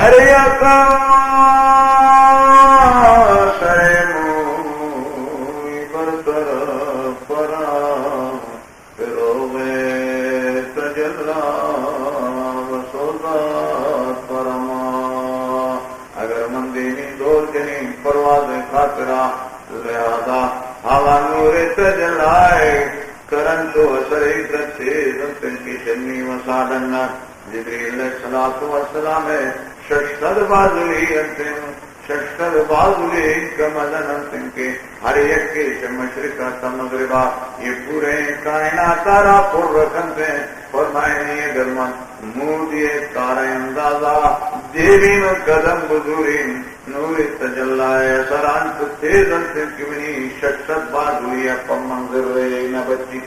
ہریکا سرے موئی برتر پرا پھروے تجلا وسودا پرما اگر مندینی دور جنی پرواز خاطرہ لہذا ہوا نور تجلائے کرن تو سرئی تچے دستن کی شنی وسادن جبریل علیہ السلام ششتر بازولی انتن ششتر بازولی کمدن انتن کے ہر ایک کے مشرقہ مغربہ یہ پورے کائنات تارا پر رکھتے فرمائیں یہ گرمن مودی تارا اندازہ دیوین قدم بزورین نور تجلائے سرانت تیز انتن کمنی ششتر بازولی اپا منظر رہے نہ بچی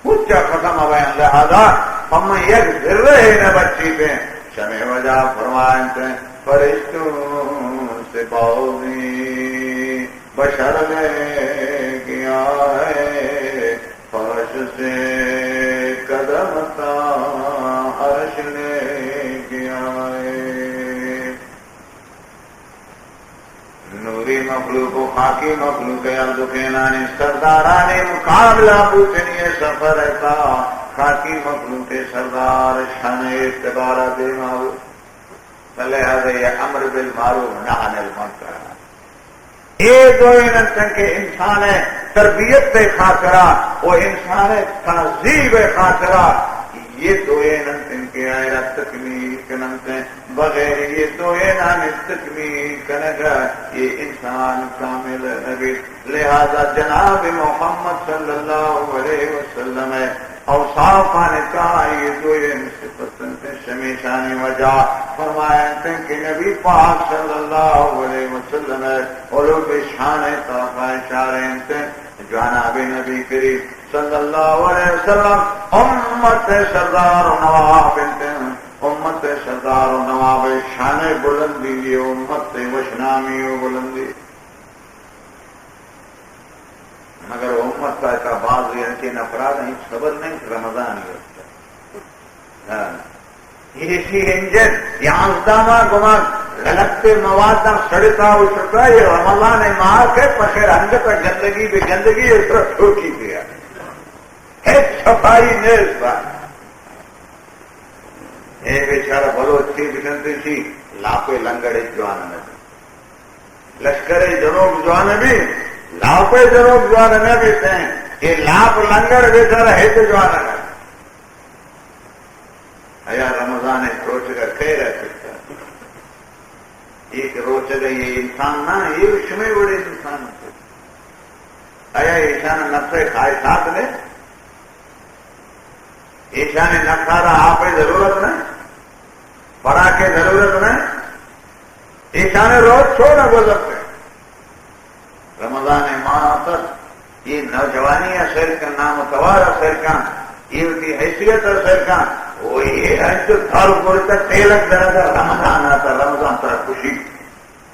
اچھا ختم ہوئے لہذا ہم یک ذرہ نہ بچی پہ شمع وجہ فرمائیں تھے فرشتوں سے باؤنی بشر لے گیا ہے فرش سے قدم تا عرش لے گیا ہے نوری مخلوق و خاکی مخلوق عرض کینانی سردارانی مقابلہ پوچھنی سفر کا خاکی مخلوق سردار شان اعتبار دے معروف لہذا یہ امر بالمعروف نہی عن المنکر یہ دو انسان کے انسان ہے تربیت پہ خاطرہ وہ انسان ہے تہذیب خاطرہ یہ دو انسان کے آئرہ تکمیل کنمتے بغیر یہ دو انسان تکمیل کنگا یہ انسان کامل نبی لہذا جناب محمد صلی اللہ علیہ وسلم ہے اوصاف آنے کا یہ دو صفتن سے شمیشانی وجہ فرمائے کہ نبی پاک صلی اللہ علیہ وسلم ہے علوب شان طرفہ شارین سے جناب نبی کریم صلی اللہ علیہ وسلم امت سردار و نواب امت سردار و نواب شان بلندی یہ امت وشنامی و بلندی مگر امت کا اعتبار ان کے نفرات نہیں صبر نہیں رمضان ہی ہوتا اسی انجن یہاں داما گما لگتے مواد سڑتا اچھتا یہ رمضان ماہ کے پخیر انگ پر گندگی بھی گندگی اس طرح ٹھوکی دیا ایک صفائی نہیں اس بات یہ بیچارہ بلوچ تھی بکنتی تھی لاپے لنگڑ جوان نبی لشکر جنوب جوان نبی لاپے جنوب جوان نبی تھے یہ لاپ لنگڑ بیچارہ ہے تو جوان نبی ایا رمضان روچ کا کہہ رہا سکتا ایک روچ کا یہ انسان نہ یہ شمع بڑے انسان تھے ایا ایشان نفس خواہشات نے ایشان نفسارا آپ ضرورت نہیں پڑا کے ضرورت نہیں ایشان روز چھوڑا گزرتے رمضان ماہ تک یہ نوجوانی اثر کا نامتوار اثر کا یہ کی حیثیت اثر کا وہی ہے جو تھر پورتا تیلک درجہ رمضان آتا رمضان تر خوشی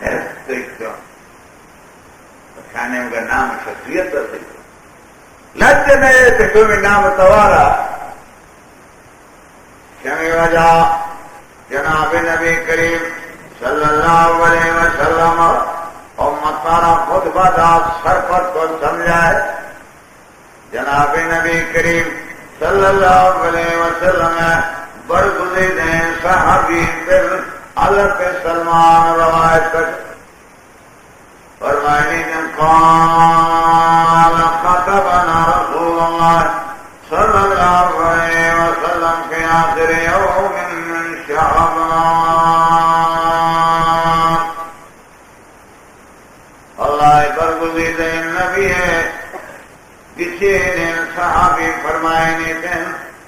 ہے کھانے کا نام شخصیت اثر لج نہیں تھے تمہیں نامتوارا شمی وجہ جناب نبی کریم صلی اللہ علیہ وسلم امت سارا خطبہ داد سرپت کو سمجھائے جناب نبی کریم صلی اللہ علیہ وسلم برگزید ہیں صحابی پھر حضرت سلمان روایت کر فرمائنی نے قال خطبنا رسول اللہ صلی اللہ علیہ وسلم کے آخر یوم من شعبان اللہ برگزید نبی ہے کسی نے صحابی فرمائے تھے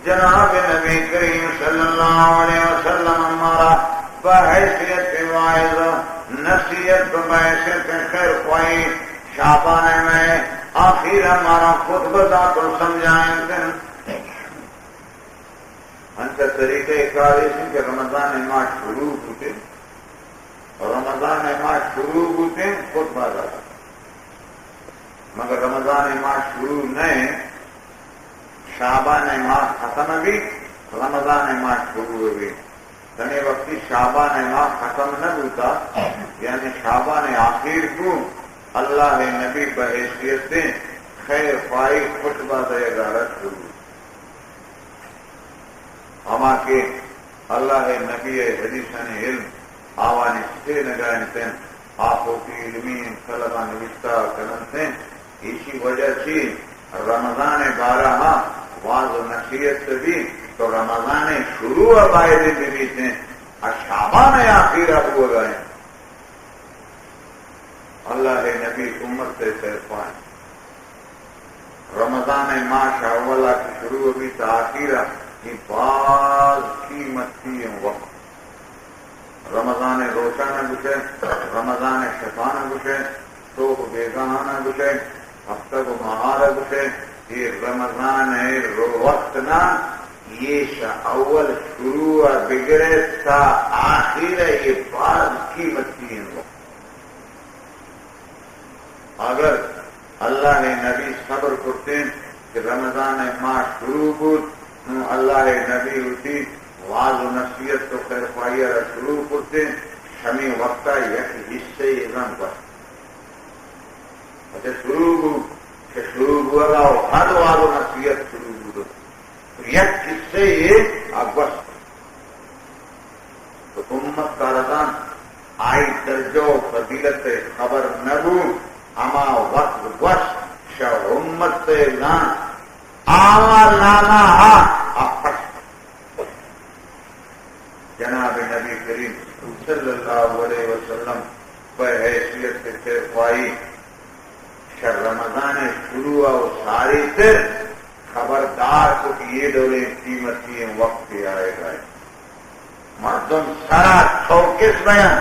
جناب نبی کریم صلی اللہ علیہ وسلم ہمارا بحیثیت واعظ نصیحت بحیثیت خیر خواہی شعبان میں آخر ہمارا خطبہ کو سمجھائیں تھے انت طریقہ کاری سے کہ رمضان ماہ شروع ہوتے اور رمضان ماہ شروع ہوتے خطبہ داتا مگر رمضان ماہ شروع نہیں شعبان ماہ ختم بھی رمضان ماہ شروع بھی تنے وقتی شعبان ماہ ختم نہ ہوتا یعنی شعبان آخر کو اللہ نبی بحیثیت سے خیر فائی خطبہ دے غارت ہوئی ہما کے اللہ نبی حدیثان علم آوانی سے نگاہتے ہیں آپوں کی علمی طلبہ نوشتہ کرتے ہیں اسی وجہ سے رمضان 12 واض و نصیحت سے بھی تو رمضان شروع عبائدے کے بھی تھے اور شعبان آخر اب ہو گئے اللہ نبی امت سے صرفائیں رمضان ماہ شاولہ کی شروع بھی تاخیرہ کی بعض قیمت کی وقت رمضان روشانہ گزے رمضان شفانہ گزے تو بیگانہ گزے ہفتہ کو مہارہ گزے یہ رمضان وقت نہ یہ اول شروع بگڑے تا آخر یہ بعض قیمت کی وقت اگر اللہ نبی صبر کرتے کہ رمضان ماہ شروع بود اللہ نبی ہوتی واض و نصیحت تو خیر فائیہ شروع کرتے ہمیں وقتا یک حصے ازم پر اچھا شروع ہوا گا ہر واض و نصیحت شروع ہو یک حصے یہ اگوش تو امت کا رضان آئی درجہ و فضیلت خبر نبو اما وقت گوش شاہ امت سے لان آمال نانا اپس جناب نبی کریم صلی اللہ علیہ وسلم پر حیثیت سے خواہی شر رمضان شروع و ساری سے خبردار کو کہ یہ دولے قیمتی وقت پہ آئے گا مردم سرا چوکس بیان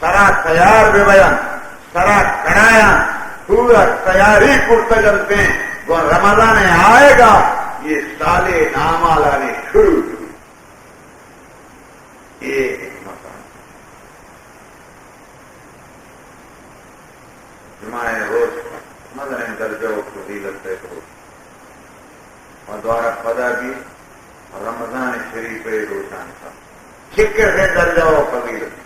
سرا تیار بے بیان سرا کڑایا پورا تیاری کرتا چلتے ہیں وہ رمضان آئے گا یہ سالے نامہ لانے شروع یہ حکمت جمعہ روز مدن درجہ و فضیلت ہے اور دوارا خدا بھی رمضان شریف روشان تھا چکے سے درجہ و فضیلت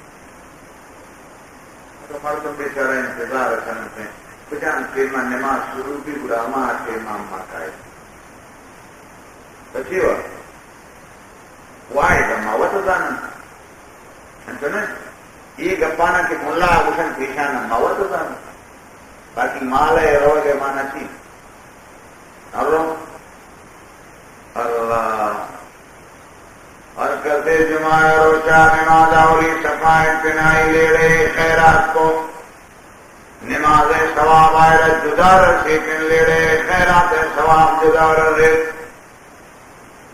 تو مردم بیچارہ انتظار کرتے ہیں بجان خیمہ نماز شروع بھی غلامہ خیمہ مکائے بچی ہوا وائی دمہ وطا دانا انتنے یہ گپانا کہ ملا آگوشن پیشانا موت دانا باقی مال ہے رو گے مانا چی اللہ اور کرتے جمعہ روچہ نماز آوری صفائی پنائی لے رہے خیرات کو نماز ثواب آئے جدا رسی پن لے رہے خیرات ثواب جدا رہے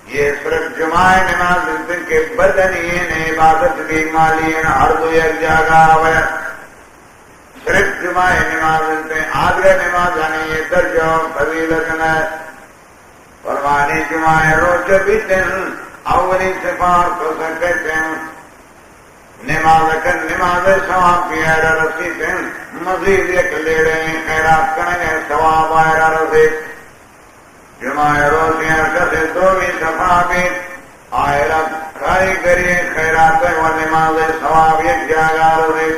یہ صرف جمعہ نماز دن کے بدنین عبادت بھی مالین ہر دو یک جاگا ہوئے صرف جمعہ نماز دن آدھے نماز آنی یہ درجہ فضیلت ہے فرمانی جمعہ روچ بھی دن اولی صفات کو سکتے ہیں نماز کر نماز ثواب کی ایرہ رسید ہیں مزید ایک لے رہے ہیں خیرات کرنے ثواب ایرہ رسید جمعہ روزیاں کسے دومی صفابی آئرہ کھائی کریے خیرات و نماز ثواب یک جاگا رسید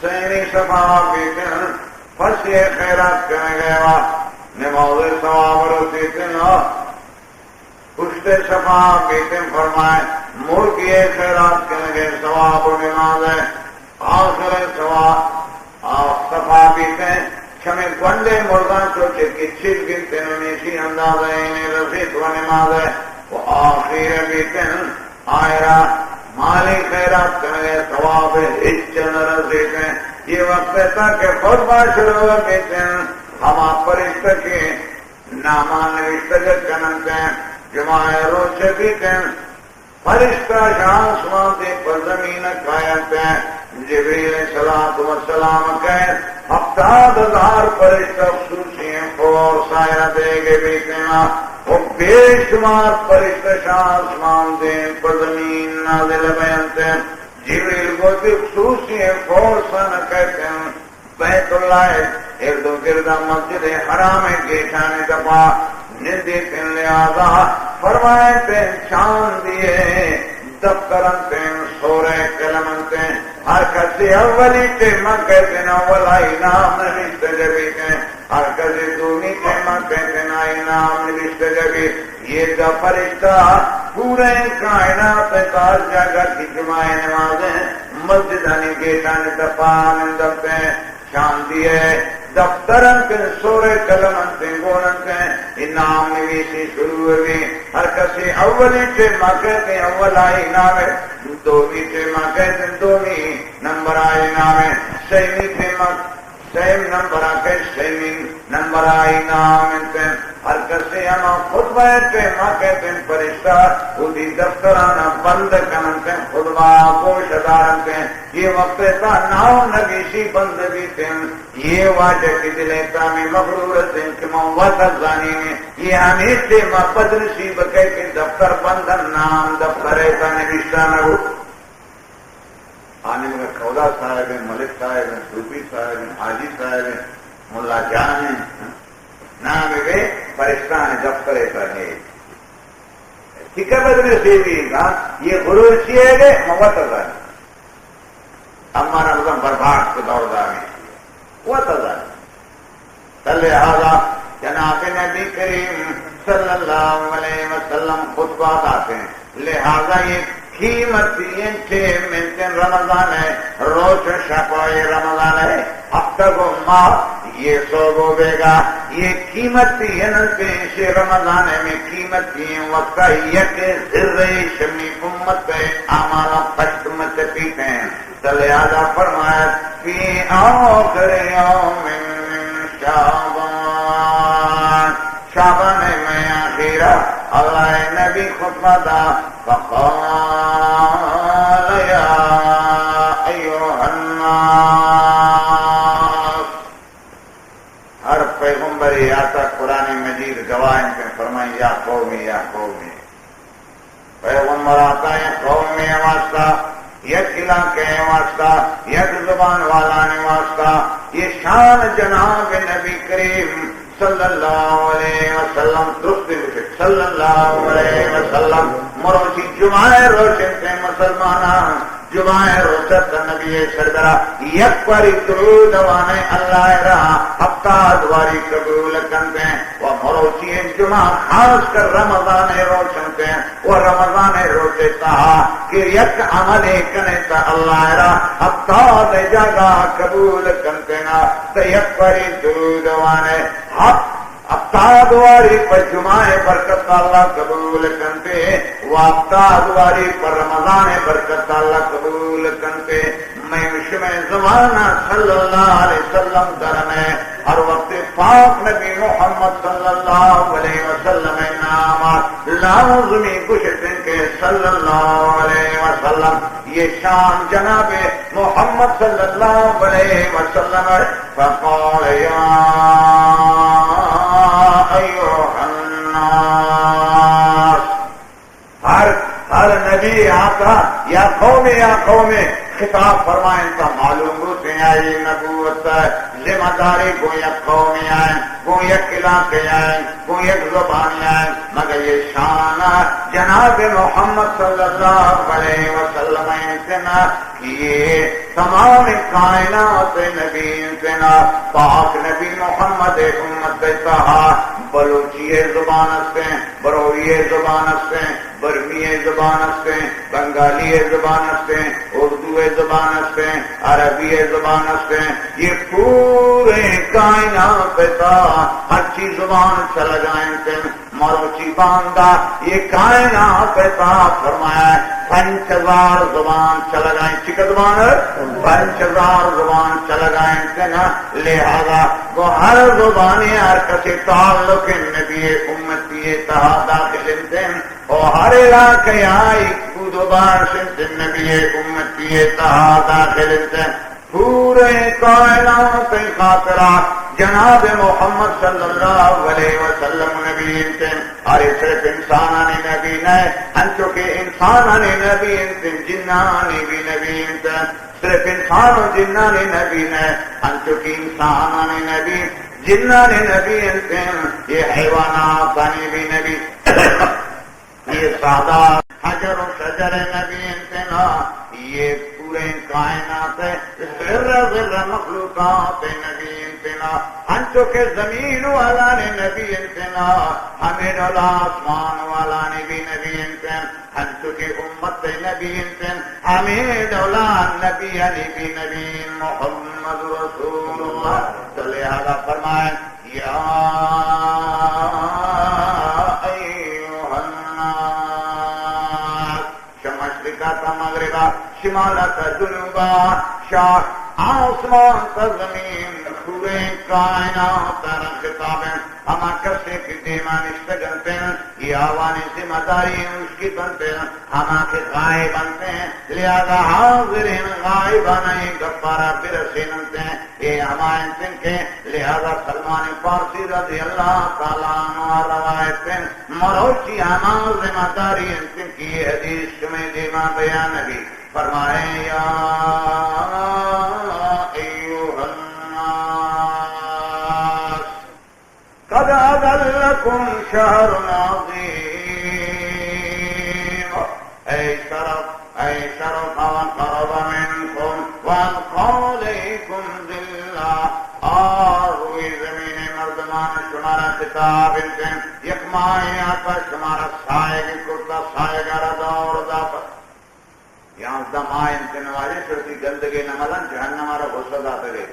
سینی صفابی کن پس یہ خیرات کرنے گئے وا نماز ثواب رسید پشتے صفاب بیتیں فرمائے مرگی خیرات کرنے گئے ثواب و نماز ہے آخر ثواب صفاب بیتیں چھمیں گنڈے مردان چوچے کی چھل گنتے نمیشی انداز ہے انہیں رسید و نماز ہے وہ آخر بیتیں آئرہ مالی خیرات کرنے گئے ثواب ہچن رسید ہیں یہ وقت ایسا کہ خود باشر بیتیں ہما پرشتہ کے نامان نوشتگت کننتے ہیں جمعہ روچ بھی کن فرشتہ شاہ سماتے پر زمین قائم ہیں جبریل صلاۃ والسلام کہے 70,000 فرشتہ خصوصی ہیں اور سایہ دے گے بھی کہنا وہ بے شمار فرشتہ شاہ آسمان دے پر زمین نازل بیانتے ہیں جبریل کو بھی خصوصی ہیں فورسان کہتے ہیں بیت اللہ ارد و گردہ مسجد حرام کے شان دفاع ندی پن لہذا فرمائے پہچان دیے دفترنتیں سورہ کلمنتیں ہر کسی اولی تے مکہتیں اولائی نام نوشت جبیتیں ہر کسی دومی تے مکہتیں آئی نام نوشت جبیت یہ دا فرشتہ پورے کائنات تاج جگہ کی جمعہ نمازیں مسجدانی گیٹانی دفان دفتیں شان دیئے دفترنتیں سورہ کلمنتیں گوننتیں انام نویسی شروع ہوئی ہر کسی اولی تے مکہتیں اولائی نام دومی تے مکہتیں دومی نمبر آئی نام سیمی تے سیم نمبر آکے سیمی نمبر آئی نام انتیں ہر کسی اما خطبہ تے مکہتیں فرشتہ خودی دفترانا بند کننتیں خطبہ گوش دارنتیں یہ وقت تا ناؤ نبیشی بند بیتیں یہ واجہ کی دلیتا میں مغرورتیں کہ موت الزانی میں یہ ہمیشہ محبت نصیب کہے کہ دفتر بندن نام دفتر ایتا نبیشتہ نہ ہو آنے میں کھودا صاحب ہیں ملک صاحب ہیں صوفی صاحب ہیں حاجی صاحب ہیں ملا جان ہیں نام ہے فرشتان دفتر ایتا ہے ٹھیکہ بدنے سے بھی یہ غرور چیئے گئے موت الزانی ہمارا مطلب برباد کو دور دار وہ تذر لہذا جناب نبی کریم صلی اللہ علیہ وسلم خطبات آتے ہیں لہذا یہ قیمتی منتن رمضان ہے روز شفائی رمضان ہے ہفتہ کو ماہ یہ سوگو بیگا یہ قیمتی ہے رمضان میں قیمتی وقت یک ذرے شمی امت آمالا پشتمت پیتے ہیں لہذا فرمایا فی آخر یوم شعبان شعبان میں آخیرہ اللہ نبی خطبہ دا فقال یا ایوہ الناس ہر پیغمبر آتا قرآن مجید گواہن پہ فرمائیں یا قومی پیغمبر آتا ہے قومی واسطہ یک علاقے واسطہ یک زبان والا نے واسطہ یہ شان جناب نبی کریم صلی اللہ علیہ وسلم درست صلی اللہ علیہ وسلم مروچی جمعہ روشن تھے مسلمانان جمعہ روشت نبی سردرہ یک پاری درود وانے اللہ رہا ہفتہ دواری قبول کرتے ہیں وہ مروچی جمعہ خاص کر رمضان روشن تھے وہ رمضان روشے تہا کہ یک عمل کنے تا اللہ رہا ہفتہ دے جگہ قبول کرتے نا تو یک پاری درود وانے افتادواری پر جمعہ برکت اللہ قبول کرتے وہ افتادواری پر رمضان برکت اللہ قبول کرتے میں مشمع زمانہ صلی اللہ علیہ وسلم درمے ہر وقت پاک نبی محمد صلی اللہ علیہ وسلم نامات لازمی کشتن کے صلی اللہ علیہ وسلم یہ شان جناب محمد صلی اللہ علیہ وسلم فقال یا ایوہ الناس ہر نبی آتا یا قوم خطاب فرمائیں تو معلوم ہوتے آئی نبوت ذمہ داری کو یک قومی آئیں کو یک علاقے آئیں کو یک زبانی آئیں مگر یہ شان جناب محمد صلی اللہ علیہ وسلم اتنا کہ تمام کائنات نبی اتنا پاک نبی محمد امت تہا بلوچی زبان ہستیں بروئی زبان ہستیں برمی زبان ہستیں بنگالی زبان ہستیں اردو زبان ہستیں عربی زبان ہستیں یہ پورے کائنات پتا ہر چیز زبان چل جائیں تم مروچی باندھا یہ کائنات پتا فرمایا 5000 زبان چل جائیں چکہ زبان 5000 زبان چل جائیں تنا لہذا وہ ہر زبانی ہر کسی تعلق نبی امتی تہا داخل انتن اور ہر علاقے آئی کودوبار سے نبی امتی تہا داخل انتن پورے کائنات خاطرہ جناب محمد صلی اللہ علیہ وسلم نبی انتن اور صرف انسانانی نبی نئے انچوکہ انسانانی نبی انتن جنانی بھی نبی انتن صرف انسان و جنانی نبی نئے انچوکہ انسانانی نبی جنانی نبی انتن یہ حیوانات بھی نبی یہ سادہ حجر و شجر نبی انتنا، یہ پورے کائنات ذرہ ذرہ مخلوقات نبی انتنا، ہنچو کے زمین والا نے نبی انتنا، ہمیں ڈولا آسمان والا نے بھی نبی انتن، ہنچو کے امت نبی انتن، ہمیں ڈولا نبی علی بھی نبی محمد رسول اللہ تو لہذا فرمائے یا ایوہ الناس، مشرقہ تا مغربہ، شمالہ تا جنوبہ، شاہ آسمان تا زمین، پورے کائنات تا خطابیں، ہما کسے کی دیمان اشتگنتے ہیں، یہ آوانی ذمہ داری اس کی بنتے ہیں، ہما کے غائب بنتے ہیں، لہذا حاضرین غائبانہ گفارہ برسینتے ہیں، یہ ہمائیں تن کے، لہذا سلمان فارسی رضی اللہ تعالیٰ عنہ روایتیں مروچی ہما ذمہ داری تن کی حدیث میں دیما بیان بھی فرمائے یا ایوہ الناس قد اضلکم شہر عظیم، اے شرف وان قرب منکم والقى علیکم ذلہ، اور ہوئی زمین مردمان شمارا خطاب انتن، یک مائی آتا شمارا سائے کی کرتا سائے گا رضا اور دافت، یہاں اس دا مائی انتن والی شرطی گندگی نمالا جہنم آرہ غصہ داتا گئے،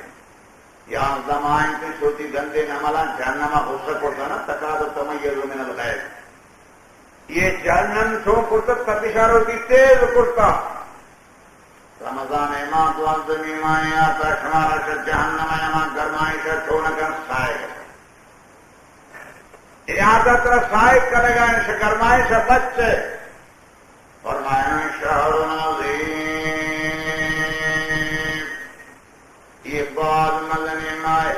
یہاں اس دا مائی انتن شرطی گندگی نمالا جہنم آرہ غصہ کرتا نا تقاضر تمیز من الغیر، یہ جہنم چھو کرتا تپشاروں کی تیز کرتا، رمضان ایمان دوان زمین مائی آتا شمارا شد جہنم ایمان گرمائی شد چھوڑنکر سائے گا، یہاں طرف سائق کرے گا ان گرمائی سے بچے، فرمایا شہر عظیم، یہ بعد مدنی مائے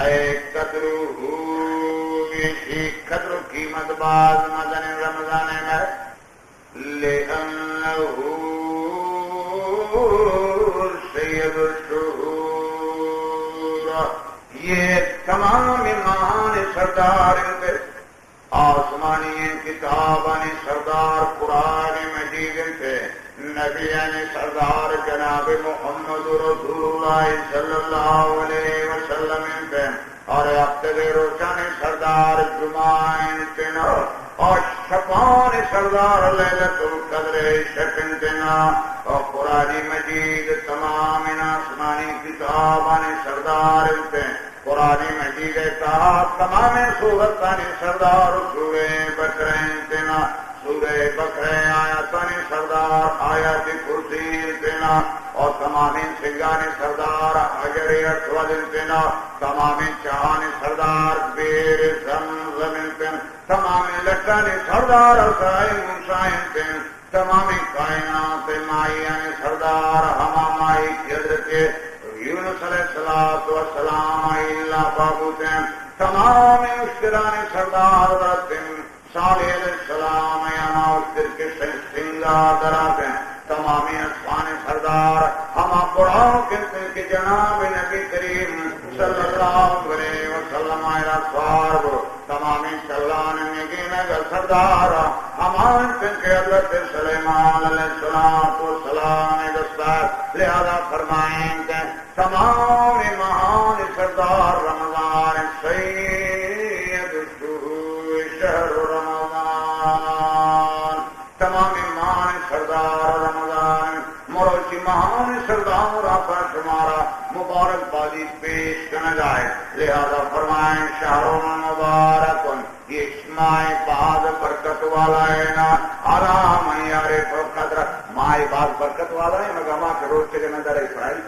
اے قدرو یہ قدر قیمت بعد مدنی رمضان میں لِأَنَّهُ سید الشہور، یہ تمام مہان سردار پہ آسمانی کتابانی سردار قرآن مجید پہ نبیان سردار جناب محمد رسول اللہ صلی اللہ علیہ وسلم پہ اور ہفتے روشن سردار جمعین پہ اور شفان سردار لیلت القدر شفن پہ اور قرآن مجید تمام آسمانی کتابانی سردار پہ قرآن مجید کہا تمام سورتانی سردار سورہ بقرہ تینا سورہ بقرہ آیاتانی سردار آیات کرسی تینا اور تمام سنگانی سردار حجر اسود تینا تمام چہانی سردار بیر زمزم تینا تمام لٹانی سردار سائن مسائن تینا تمام کائنات مائیان سردار ہما مائی حضرت یونس علیہ السلام اللہ بابوتیں تمام اشتران سردار درتیں صالح علیہ السلام یانا اشتر کے سنگا دراتیں تمام اسفان سردار ہما قرآن کے جناب نبی کریم صلی اللہ علیہ وسلم آئیرہ سوار تمام شلان نگین اگر سردار ہمان کے حضرت سلیمان علیہ السلام دستار لہذا فرمائیں کہ تمام مہان سردار رمضان سید الشہور شہر رمضان تمام مہان سردار رمضان مروچی مہان سردار آقا شمارا مبارک بادی پیش کرنا جائے لہذا فرمائیں شہر مبارک یہ مائی بعد برکت والا ہے نا آرام یارے قدر مائی بعد برکت والا ہے مگر ماں کے روز کے نظر اسرائیل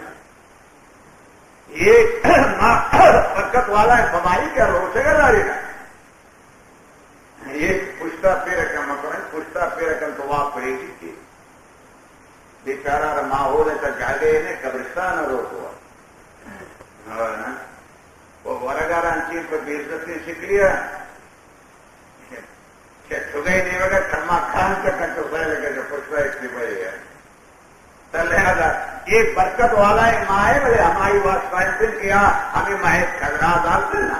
یہ برکت والا ہے بمائی کیا روچے گا جاری نا یہ پشتا پھر رکھا مکرن پشتا پھر رکھا تو واپ پڑے گی کی بیچارہ ماحول ایسا جاگے نے قبرستان روک ہوا وہ ورگاران چیز پر بیزتی سکھ لیا کہ چھگئی نہیں ہوگا کھما کھان کا کنٹو پہ لگے جو پشتا اتنی پڑے گا لہذا یہ برکت والا ہے ماہ بلے ہماری واسطہ کیا ہمیں ماہ قدرہ ڈالتے نا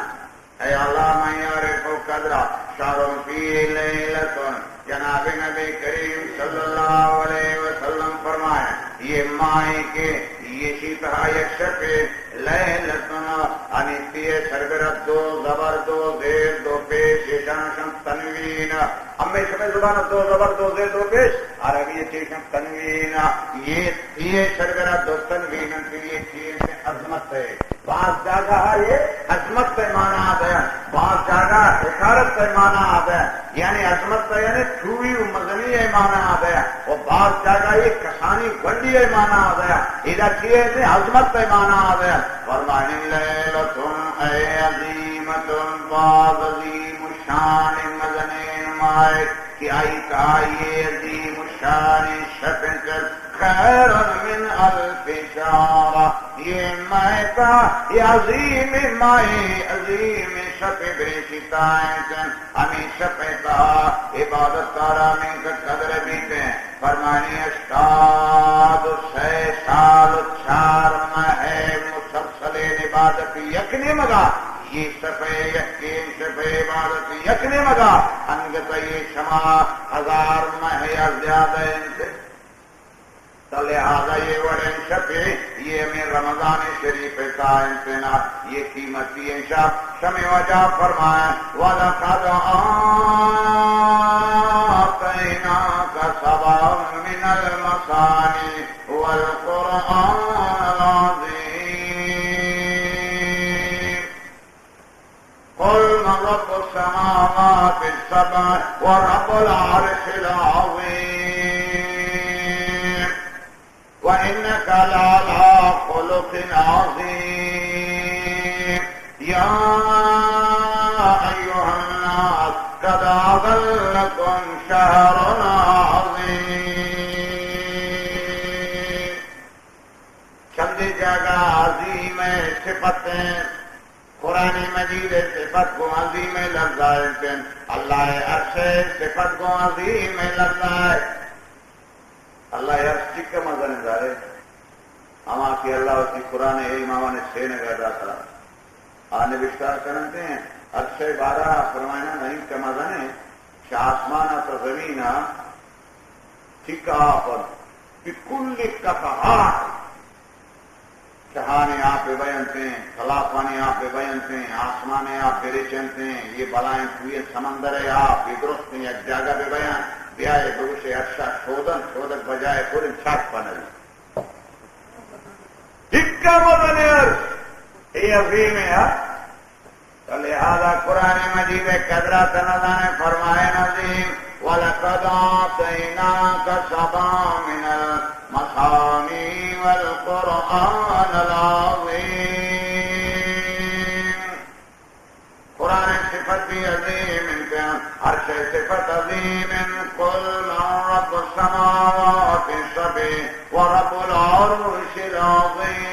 اے اللہ میں یارے کو قدرہ شاروں فی لیلتن جناب نبی کریم صلی اللہ علیہ وسلم فرمائے یہ مائیں کے یہ شیطہ یک شپے لیلتنا انیتیے سرگرد دو زبر دو زیر دو پیش شانشن تنوین ہمیں شمیں زبان دو زبر دو زیر دو پیش عربی چیشن تنوین یہ سرگرد دو تنوین یہ چیز عظمت ہے بعض جگہ یہ عظمت پہ مانا آتا ہے بعض جگہ حکارت پہ مانا آتا ہے یعنی عظمت پہ یعنی چھوئی و مزنی ہے مانا آتا ہے اور بعض جگہ یہ کسانی گنڈی ہے مانا آتا ہے ادھر چیئے سے عظمت پہ مانا آتا ہے فرمائن لیلتن اے عظیمتن بعض عظیم شان مزنین مائے کہ آئی کائیے عظیم شان شپنچر خیر من الف شارہ یہ مائے کا یہ عظیم مائے عظیم شپ بیشتائیں چن ہمیں شپتا عبادت کارا میں قدر بیتے ہیں فرمانی اشتاد سے سال چار ماہ مسلسل عبادت یکنے مگا یہ شفے یقین شفے عبادت یکنے مگا انگت یہ شما 1000 ماہ یا زیادہ ان سے تو لہذا یہ وڑن شفے یہ میں رمضان شریف کا انتنا یہ قیمتی انشاء شمع وجہ فرمائیں وَلَقَدْ آتَيْنَاكَ سَبْعًا مِنَ الْمَثَانِي وَالْقُرْآنَ الْعَظِيمِ قُلْ مَنْ رَبُّ السَّمَاوَاتِ السَّبْعِ وَرَبُّ الْعَرْشِ الْعَظِيمِ وَإِنَّكَ لَعَلَىٰ خُلُقٍ عَظِيمٍ يَا أَيُّهَا النَّاسُ قَدْ أَضَلَّكُمْ شَهْرٌ عَظِيمٌ چند جگہ عظیم صفتیں قرآن مجید صفت کو عظیم لفظ ہے اللہ عرش صفت کو عظیم لفظ ہے اللہ عرش چکا مزہ نظارے اما کی اللہ کی قرآن امام نے سے نگردہ تھا آنے بشتار کرنتے ہیں عرش بارہ فرمائنا نہیں کا مزہ نے آسمانہ تو زمینہ چکا پر بکل کفہار شہانے آپ پہ بیانتے ہیں خلافانے آپ پہ بیانتے ہیں آسمانے آپ پہ ریچنتے ہیں یہ بلائیں کوئی سمندر ہے آپ یہ درست ہیں ایک جگہ پہ بیان بیائے بروشے ارشا شودک بجائے پورن چھاک پنل جکا مدن عرش یہ عظیم ہے تو لہذا قرآن مجید قدرات نظام فرمائے نظیم وَلَقَدْ آتَيْنَاكَ سَبْعًا مِنَ الْمَثَانِي وَالْقُرْآنَ الْعَظِيمِ قرآن صفت بھی عظیم عرش صفت عظیم قُلْ مَنْ رَبُّ السَّمَاوَاتِ السَّبْعِ وَرَبُّ الْعَرْشِ الْعَظِيمِ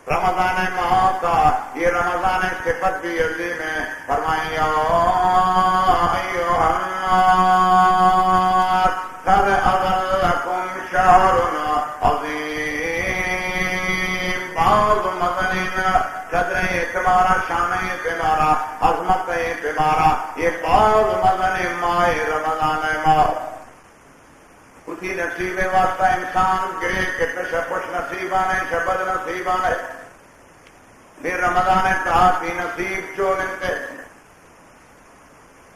رمضان ماہ کا یہ رمضان صفت بھی عظیم ہے فرمائیں یا ایھا الناس قد اضلکم شہر عظیم بعض مظنین قدر اعتبارہ شان اعتبارہ عظمت اعتبارہ یہ بعض مظنین ماہ رمضان ماہ اسی نصیب واسطہ انسان گرے کتنے شپش نصیبانے شبد نصیبانے پھر رمضان تاہتی نصیب چولنتے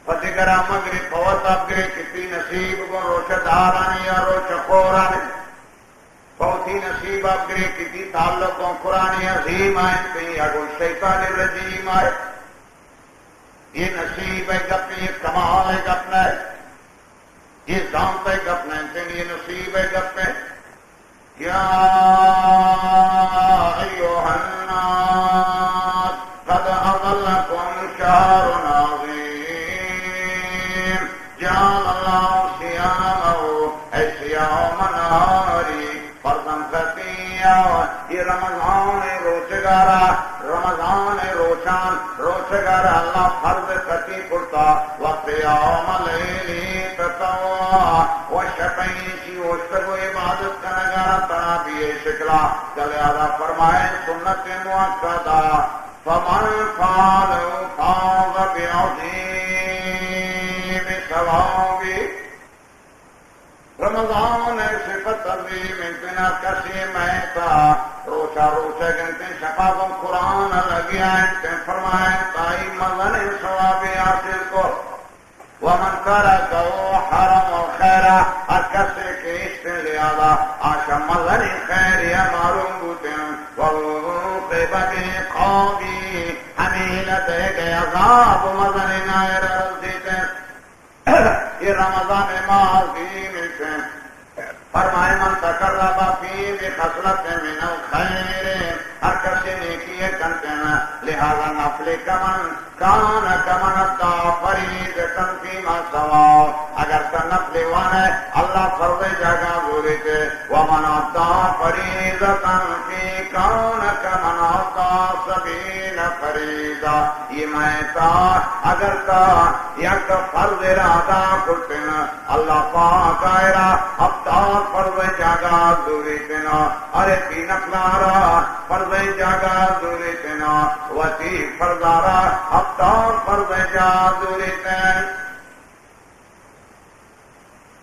فتح مغری فوت اب گرے کتی نصیب کو روش دارانے یا روش خورانے فوتی نصیب اب گرے کتی تعلقوں قرآن عظیم آئیں پہ اگو شیطان الرجیم آئے یہ نصیب ہے گپنے یہ کمال ہے گپنا ہے یہ ذات ہے گپنے یہ نصیب ہے گپنے یا ایھا الناس قد اضلکم شہر عظیم جعل اللہ صیامہ صیام نہاری فرضاً خفیہ یہ رمضان روزگارا رمضان روشان روزگار اللہ فرض خطی پڑتا وقیام لیلی تطوع وشفیشی وشتگو عبادت کنگارا تنابی شکلا لہذا فرمائے سنت مؤکدہ فمن فعل فاض بعظیم ثوابی رمضان صفت عظیم اتنا کسی میں تھا روچا روچا گنتے شفاظ قرآن لگیا انتے فرمائے تائی مزن ثوابی حاصل کو ومن ترکو حرم الخیرہ ہر کسی کے عشق لیادا آشا مزن خیری معلوم بوتیں ووقب بقابی حمیلت گئے عذاب مزن نائر رزیتے یہ رمضان ماضی میں سے فرمائے من تقرب فی بخصلت من الخیر ہر کسی نیکی کرتے ہیں لہذا نفل کمن کان کمن تا فریضۃ فیما سوا اگر تا نفل وانے اللہ فرض جگہ بولی تھے ومن تا فریضۃ فی کان کمن تا سبین فریضہ یہ میں تا اگر تا یک فرض ادا کرتے ہیں اللہ پاک آئرہ ابتار فرض جگہ دوری تنا ارے تین اخلارا فرض جگہ دوری تنا وتی فرضارا ابتار فرض جگہ دوری تن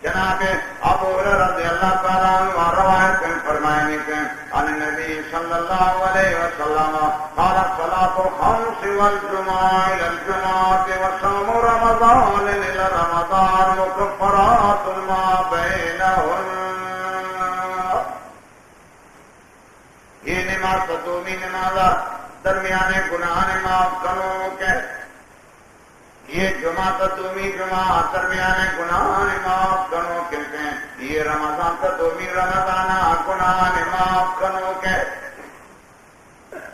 جناب ابو ہریرہ رضی اللہ تعالیٰ عنہ روایت فرمائے کہ عن النبی صلی اللہ علیہ وسلم قال الصلاة الخمس والجمعة إلى الجمعة وصوم رمضان إلى رمضان مكفرات ما بينهن یہ نماز تدومی نماز درمیانے گناہ معاف کرو کہ یہ جمعہ تدومی جمعہ درمیانے گناہ معاف کرو کہتے ہیں یہ رمضان تدومی رمضانہ گناہ معاف کرو کہ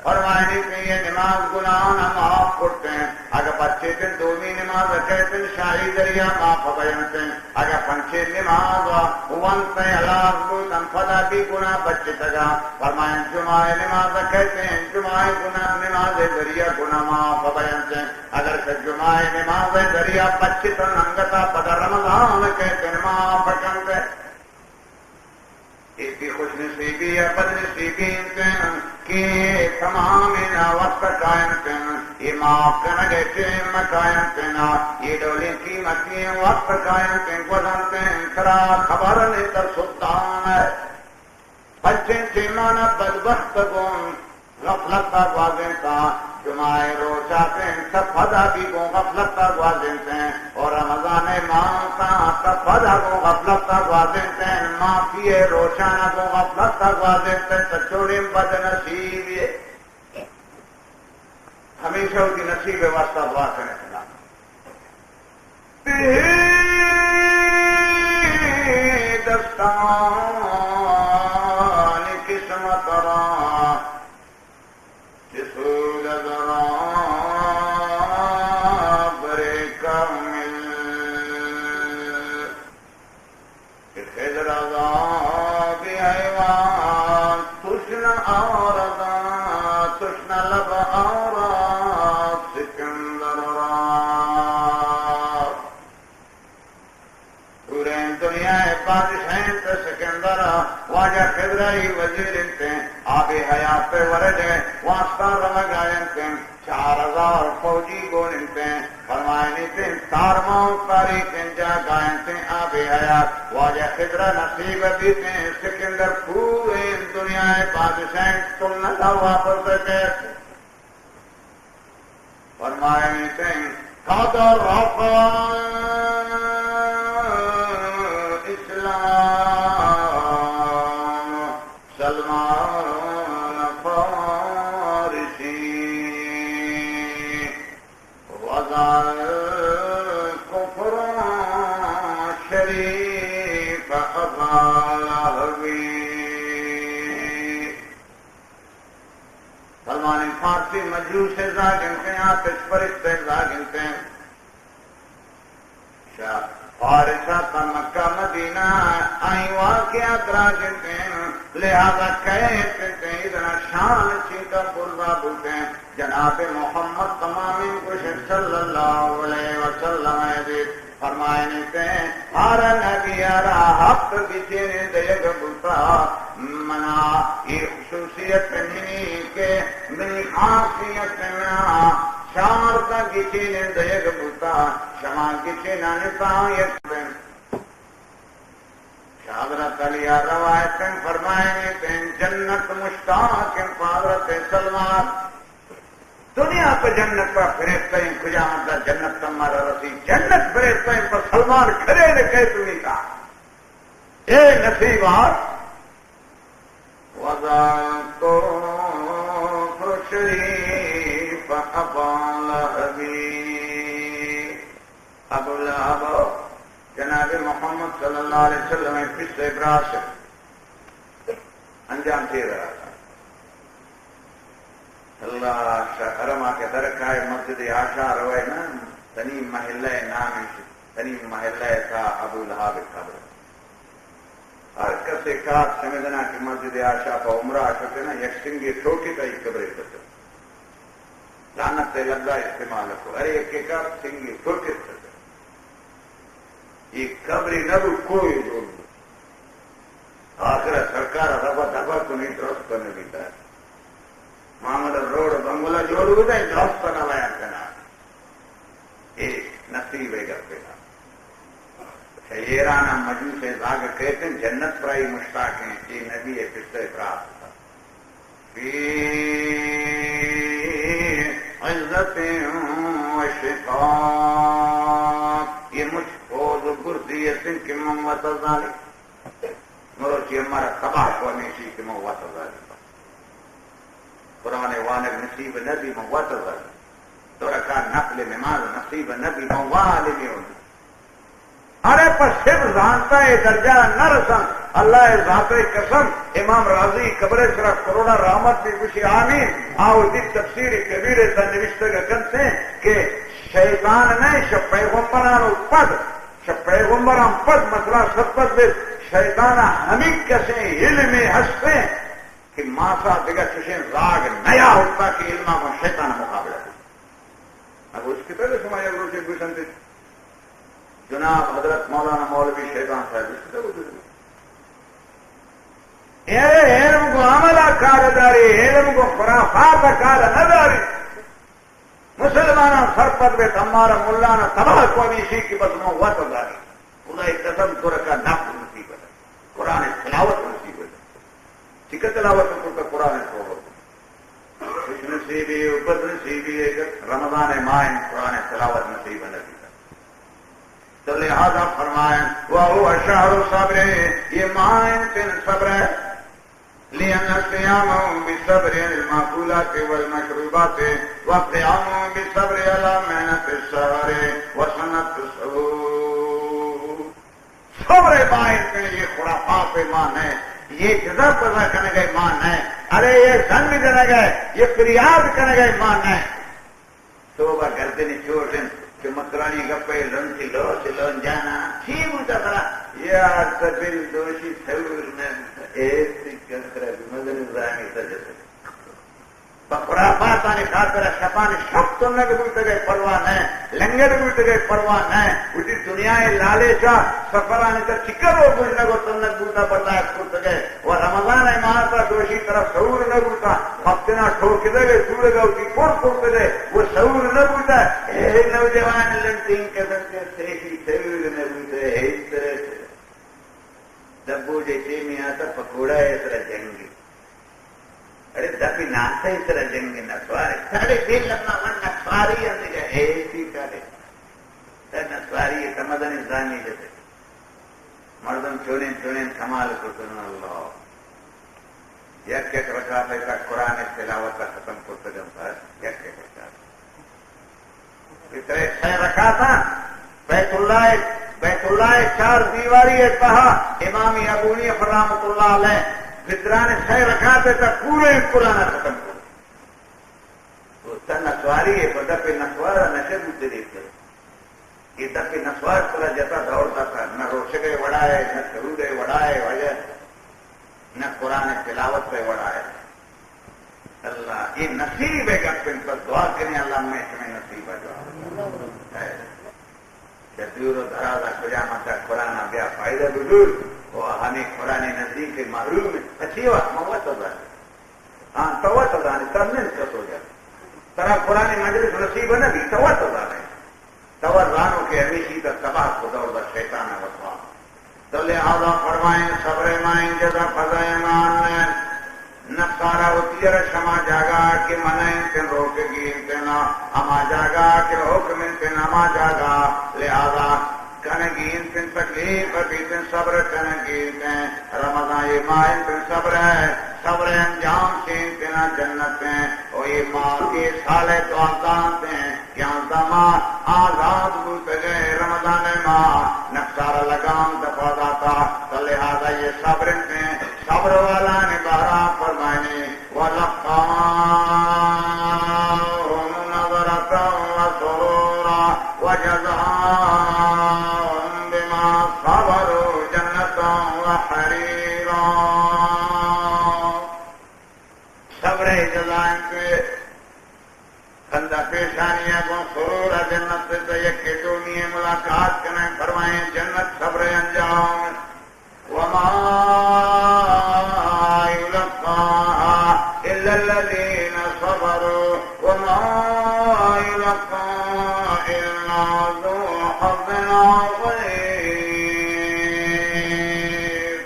فرمائے کہ یہ نماز گناہ معاف کرتے ہیں اگر بچے دن دومی نماز کہتے ہیں شاہی ذریعہ معاف بیانتے ہیں اگر پنچے نماز وانتے علاق بودن فدا بھی گناہ بچے تگا فرمائے جمعہ نماز کہتے ہیں جمعہ گناہ نماز ذریعہ گناہ معاف بیانتے ہیں اگر کہ جمعہ نماز ذریعہ بچے تنگتا پدا رمضان کہتے ہیں معاف کرتے ہیں اس کی خوش نصیبی یا بد نصیبی کہ تمام وقت قائم تن یہ معاف کرنا گئے قائم تنا یہ ڈولیں قیمتی وقت قائم تن گزنتے ہیں ترا خبر نہیں تر سلطان ہے بچے چیمانا بدبخت گون غفلت کا واضح تھا جمعہ روچاتے ہیں سب فدا بھی کو غفلت کا واضح ہیں اور رمضان مانتا سب فدا کو غفلت کا واضح ہیں معافی روشانہ کو غفلت کا واضح ہیں سچوڑی بد نصیب ہمیشہ اس کی نصیب واسطہ دعا کرنے چلا دستان قسمت را جسول ذرا برے کامل خضر عذاب حیوان تشن آردا تشن لب آراد سکندر را پورے دنیا بادشاہ سکندر واجہ خضرائی وزیر انتے آب حیات پہ ورد ہے واسطہ رمگائنتے 4000 فوجی گون انتے فرمائے نیتے تارماؤں تاریخ انجا گائنتے آب حیات واجہ خضرہ نصیب دیتے سکندر پورے دنیا بادشاہ تم نہ تھا واپس سکے فرمائے نیتے قدر رفع سلمان فارسی وزال کفر شریف ازال حوی سلمان فارسی مجوس زاگنتے ہیں آتش پرست زاگنتے ہیں شاہ فارسہ کا مکہ مدینہ آئی واقعات راجتے ہیں لہذا کہتے ہیں ادنا شان چیتا بلوا بولتے ہیں جناب محمد تمام کچھ صلی اللہ علیہ وسلم عزیز فرمائے نیتے ہیں ہر نبی ارہ حق بچینے دیگ بلتا منا یہ خصوصیت نہیں کہ من خاصیت میں شارتا کسی نے دیگ بوتا شما کسی نانتا یک حضرت علی روایت فرمائیں کہ جنت مشتاق حضرت سلمان دنیا پہ جنت پر فرشتے ہیں کجا مطلب جنت تمہارا رسی جنت فرشتے ہیں پر سلمان کھڑے نے کہہ تو نہیں کہا اے نصیبات وَذَاقُ شَرِيفَ أَبَا لَهَبٍ ابو لہب جناب محمد صلی اللہ علیہ وسلم پس ابراس انجام دے رہا تھا اللہ حرم کے درکائے مسجد عائشہ روئے نا تنی محلہ نام تنی محلہ تھا ابو لہب قبر اور کسے کات سمجھنا کہ مسجد عائشہ پر عمرہ آشتے نا یک سنگی ٹھوکی تا ایک قبر کرتے لعنت سے لگا استعمال کو ارے ایک کات سنگی ٹھوکی کرتے یہ قبری نبو کوئی دور آخر سرکار ربا دبا کو نہیں درست کرنے دیتا ہے محمد روڈ بنگلہ جوڑ ہوتا ہے درست کرنا لایا کرنا یہ نصیب ہے گھر پہ شیرانہ مجوس زاگ کہتے ہیں جنت پرائی مشتاق ہیں یہ نبی ہے پستے پراپت فی عزت و شقاق یہ مجھ فوز و گرزیت کی موت ظالم مروچی ہمارا تباہ کو نیشی کی موت ظالم قرآن وانب نصیب نبی موت ظالم تو رکھا نقل نماز نصیب نبی موالمی ہوئی ارے پر صرف جانتا ہے درجہ نہ رسن اللہ ذات قسم امام راضی قبر شرف کروڑا رحمت بھی خوشی آمین آؤ دی تفسیر کبیر نوشتے کرتے کہ شیطان نے پیغمبران پد پیغمبران پد مسئلہ سپت دے شیطان ہمیں کیسے علم ہستے کہ ماسا دیگا چشیں راگ نیا ہوتا کہ علمہ کو شیطان مقابلہ دے اب اس کی پہلے سمایا روشن گوشن دے جناب حضرت مولانا مولوی شیطان صاحب اس کی علم کو عملہ کارداری علم کو خرافات کارداری مسلمانہ سرپد میں ہمارا مولانا تباہ کو امیشی کی بس موت داری خدا قسم تو رکھا نفس مصیبت ہے قرآن تلاوت مصیبت ہے چکہ تلاوت کو قرآن صحبت خوش نصیبی بد نصیبی رمضان ماہ قرآن تلاوت نصیب نبی تو لہذا فرمائیں وَهُوَ شَهْرُ صَبْرِ یہ ماہ تن صبر ہے لِأَنَّ صِيَامَهُ بِصَبْرِ الْمَأْكُولَاتِ وَالْمَشْرُوبَاتِ وَقِيَامُهُ بِصَبْرِ عَلَى مِحْنَةِ السَّهْرِ وَسَنَةِ السَّحُورِ صبر ماہ تن یہ خرافات مان ہے یہ جزا پزا کرنے گئے مان ہے ارے یہ زنگ کرنے گئے یہ فریاد کرنے گئے مان ہے توبہ کرتے نہیں چھوڑیں کہ مکرانی گپے لن سی لون جانا ٹھیک ہوتا تھا یا تبل دوشی تھور میں ایسی کسرہ مدن ازرانی سجد خرافات آنے خاطر شپان شب تمنے کے بولتے گئے پرواہ ہے لنگر بولتے گئے پرواہ ہے اسی دنیا لالے چاہ سفر آنے کا چکر ہو بولنے کو تمنے بولتا برداشت کرتے گئے وہ رمضان ہے مہاتا دوشی طرف سعور نہ بولتا ہفتنا ٹھوک دے گئے سورے گا اسی پور کرتے گئے وہ سعور نہ بولتا اے نوجوان لنٹنگ کے سنتے سیشی سعور نہ بولتے اس طرح سے دبو جیسے میں آتا پکوڑا ہے اس طرح جنگی ارے دبی ناسا اس طرح جنگی نسواری ساڑھے دل لگنا من نسواری آنے گا ایسی کرے نسواری ہے تمدن انسانی جیسے مردم چونین چونین کمال کو سنن اللہ یک ایک رکعت ایسا قرآن تلاوت کا ختم کرتے جمتا ہے یک ایک رکعت اس طرح 6 رکعت بیت اللہ 4 دیواری ہے کہا امام ابونی رحمۃ اللہ علیہ فطران 6 رکعت تک پورے قرآن ختم کر تو نسواری ہے تو دفع نسوارا نشے بوتے دیکھتے یہ دفع نسوار پورا جیسا دوڑتا تھا نہ روشگے وڑائے نہ سرودے وڑائے وجہ نہ قرآن تلاوت پہ وڑائے اللہ یہ نصیب ہے کہ ان پر دعا کرنے اللہ میں تمہیں نصیب ہے دعا جدور و درازہ قیامت قرآن بیا فائدہ بزرگ وہ ہمیں قرآن نزدیک محروم ہے اچھی وقت موت ہو جائے ہاں توت ہو جانے تب نہیں کس ہو جائے ترا قرآن مجلس نصیب ہے نا بھی تور تو رہے تور رانوں کے ہمیشی کا تباہ خدا اور شیطان وسوا تو لہذا فرمائیں صبر مائیں جزا فضائیں مان نفسارا ہوتی ہے شما جاگا کہ منائیں تن روک گی انتنا اما جاگا کہ حکم انتن اما جاگا لہذا کنگی انتن تکلیف بیتن صبر کنگی انتن رمضان یہ ماہ انتن صبر ہے صبر انجام سے انتنا جنت ہیں اور یہ ماہ کے سالے تو آزاد ہیں کیا زمان آزاد بھولتے گئے رمضان ماہ نفسارا لگام دفع داتا تو لہذا یہ صبر ہیں صبر والا نے بہرا فرمائنے وَلَقَّاهُمْ نَظْرَةً وَسُرُورًا وَجَزَاهُمْ بِمَا صَبَرُوا جَنَّةً وَحَرِيرًا صبر جزائیں کے خندہ پیشانیاں کو سرور جنت سے یک دونی ملاقات کرنے فرمائیں جنت صبر انجام وما يلقاها إلا الذين صبروا وما يلقاها إلا ذو حظ عظيم